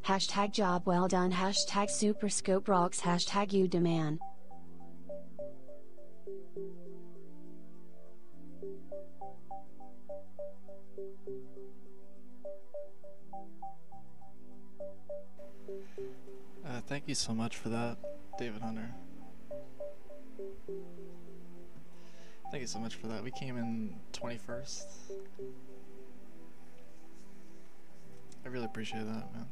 Hashtag job well done. Hashtag super scope rocks. Hashtag you demand. Thank you so much for that, David Hunter. Thank you so much for that. We came in 21st. I really appreciate that, man.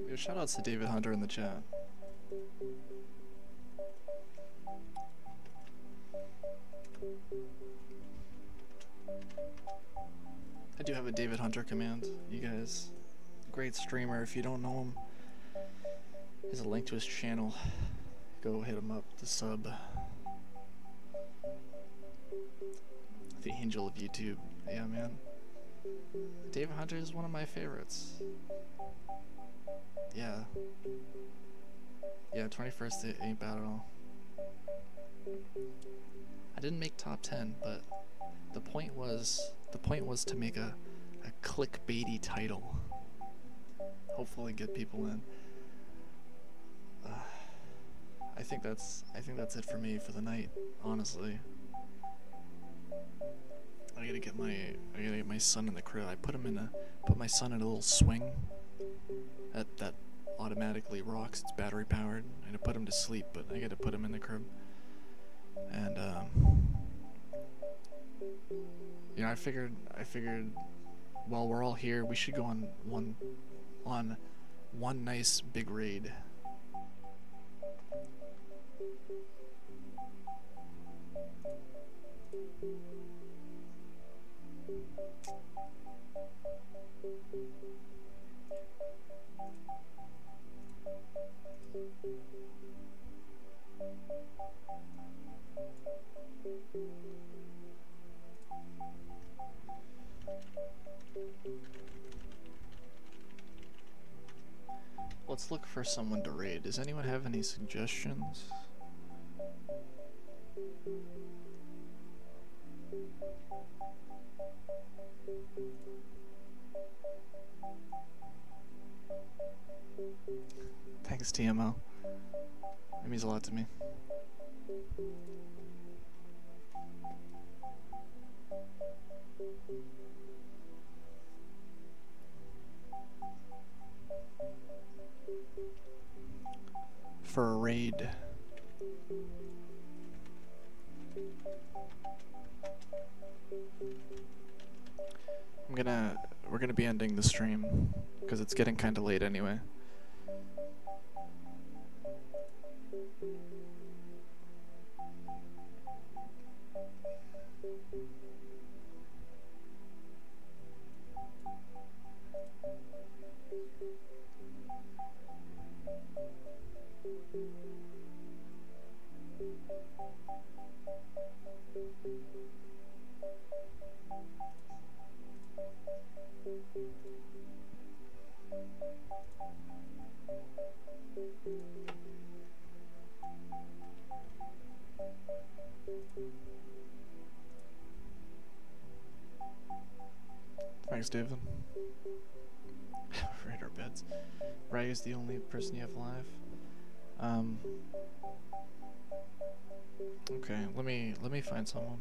Yo, shout outs to David Hunter in the chat. I do have a David Hunter command, you guys. Great streamer. If you don't know him, there's a link to his channel. Go hit him up to sub. The angel of YouTube. Yeah, man. David Hunter is one of my favorites. Yeah. Yeah, 21st it ain't bad at all. I didn't make top 10, but the point was to make a clickbaity title. Hopefully get people in. I think that's it for me for the night, honestly. I gotta get my son in the crib. I put my son in a little swing that automatically rocks. It's battery powered. I gotta put him to sleep, but I gotta put him in the crib. And you know, I figured while we're all here, we should go on one nice big raid. Let's look for someone to raid. Does anyone have any suggestions? Thanks, TMO. It means a lot to me. For a raid. We're gonna be ending the stream because it's getting kind of late anyway. Thanks, David. Raid our beds. Ray is the only person you have live. Okay, let me find someone.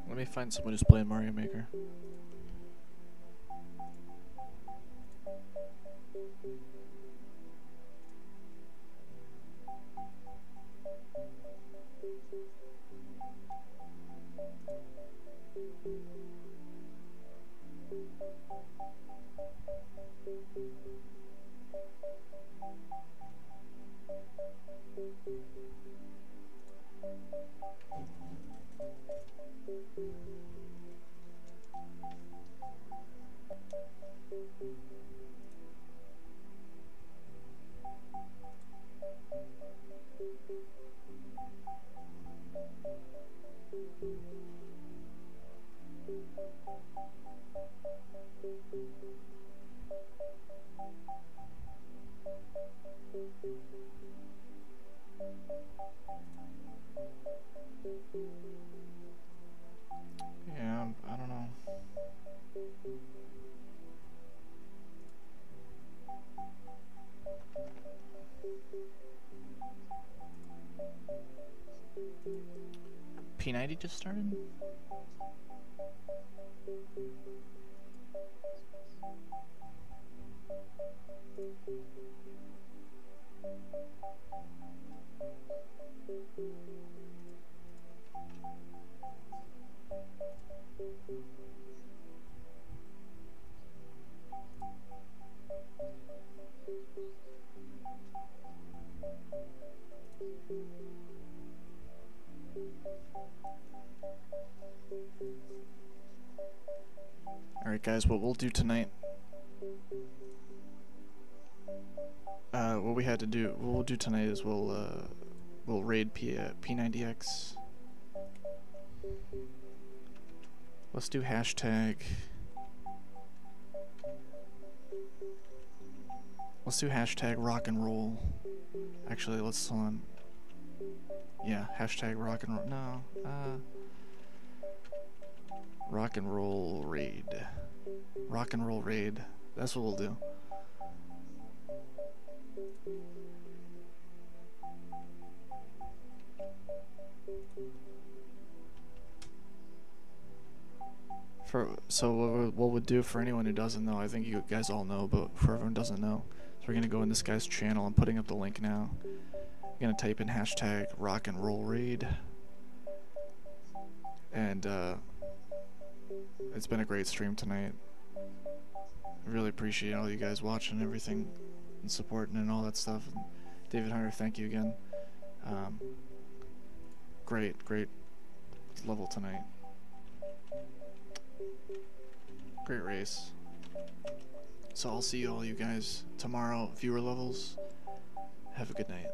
Let me find someone who's playing Mario Maker. Yeah, I don't know. P90 just started? Alright guys, what we'll do tonight, what we'll do tonight is we'll raid P90X. Let's do hashtag rock and roll. Actually, let's hold on. Yeah, hashtag rock and roll. No, rock and roll raid. Rock and roll raid. That's what we'll do. So what we'll do for anyone who doesn't know, I think you guys all know, but for everyone who doesn't know, so we're gonna go in this guy's channel. I'm putting up the link now. I'm gonna type in hashtag rock and roll raid, and it's been a great stream tonight. I really appreciate all you guys watching and everything and supporting and all that stuff. And David Hunter, thank you again. Great level tonight. Great race. So I'll see all you guys tomorrow, viewer levels. Have a good night.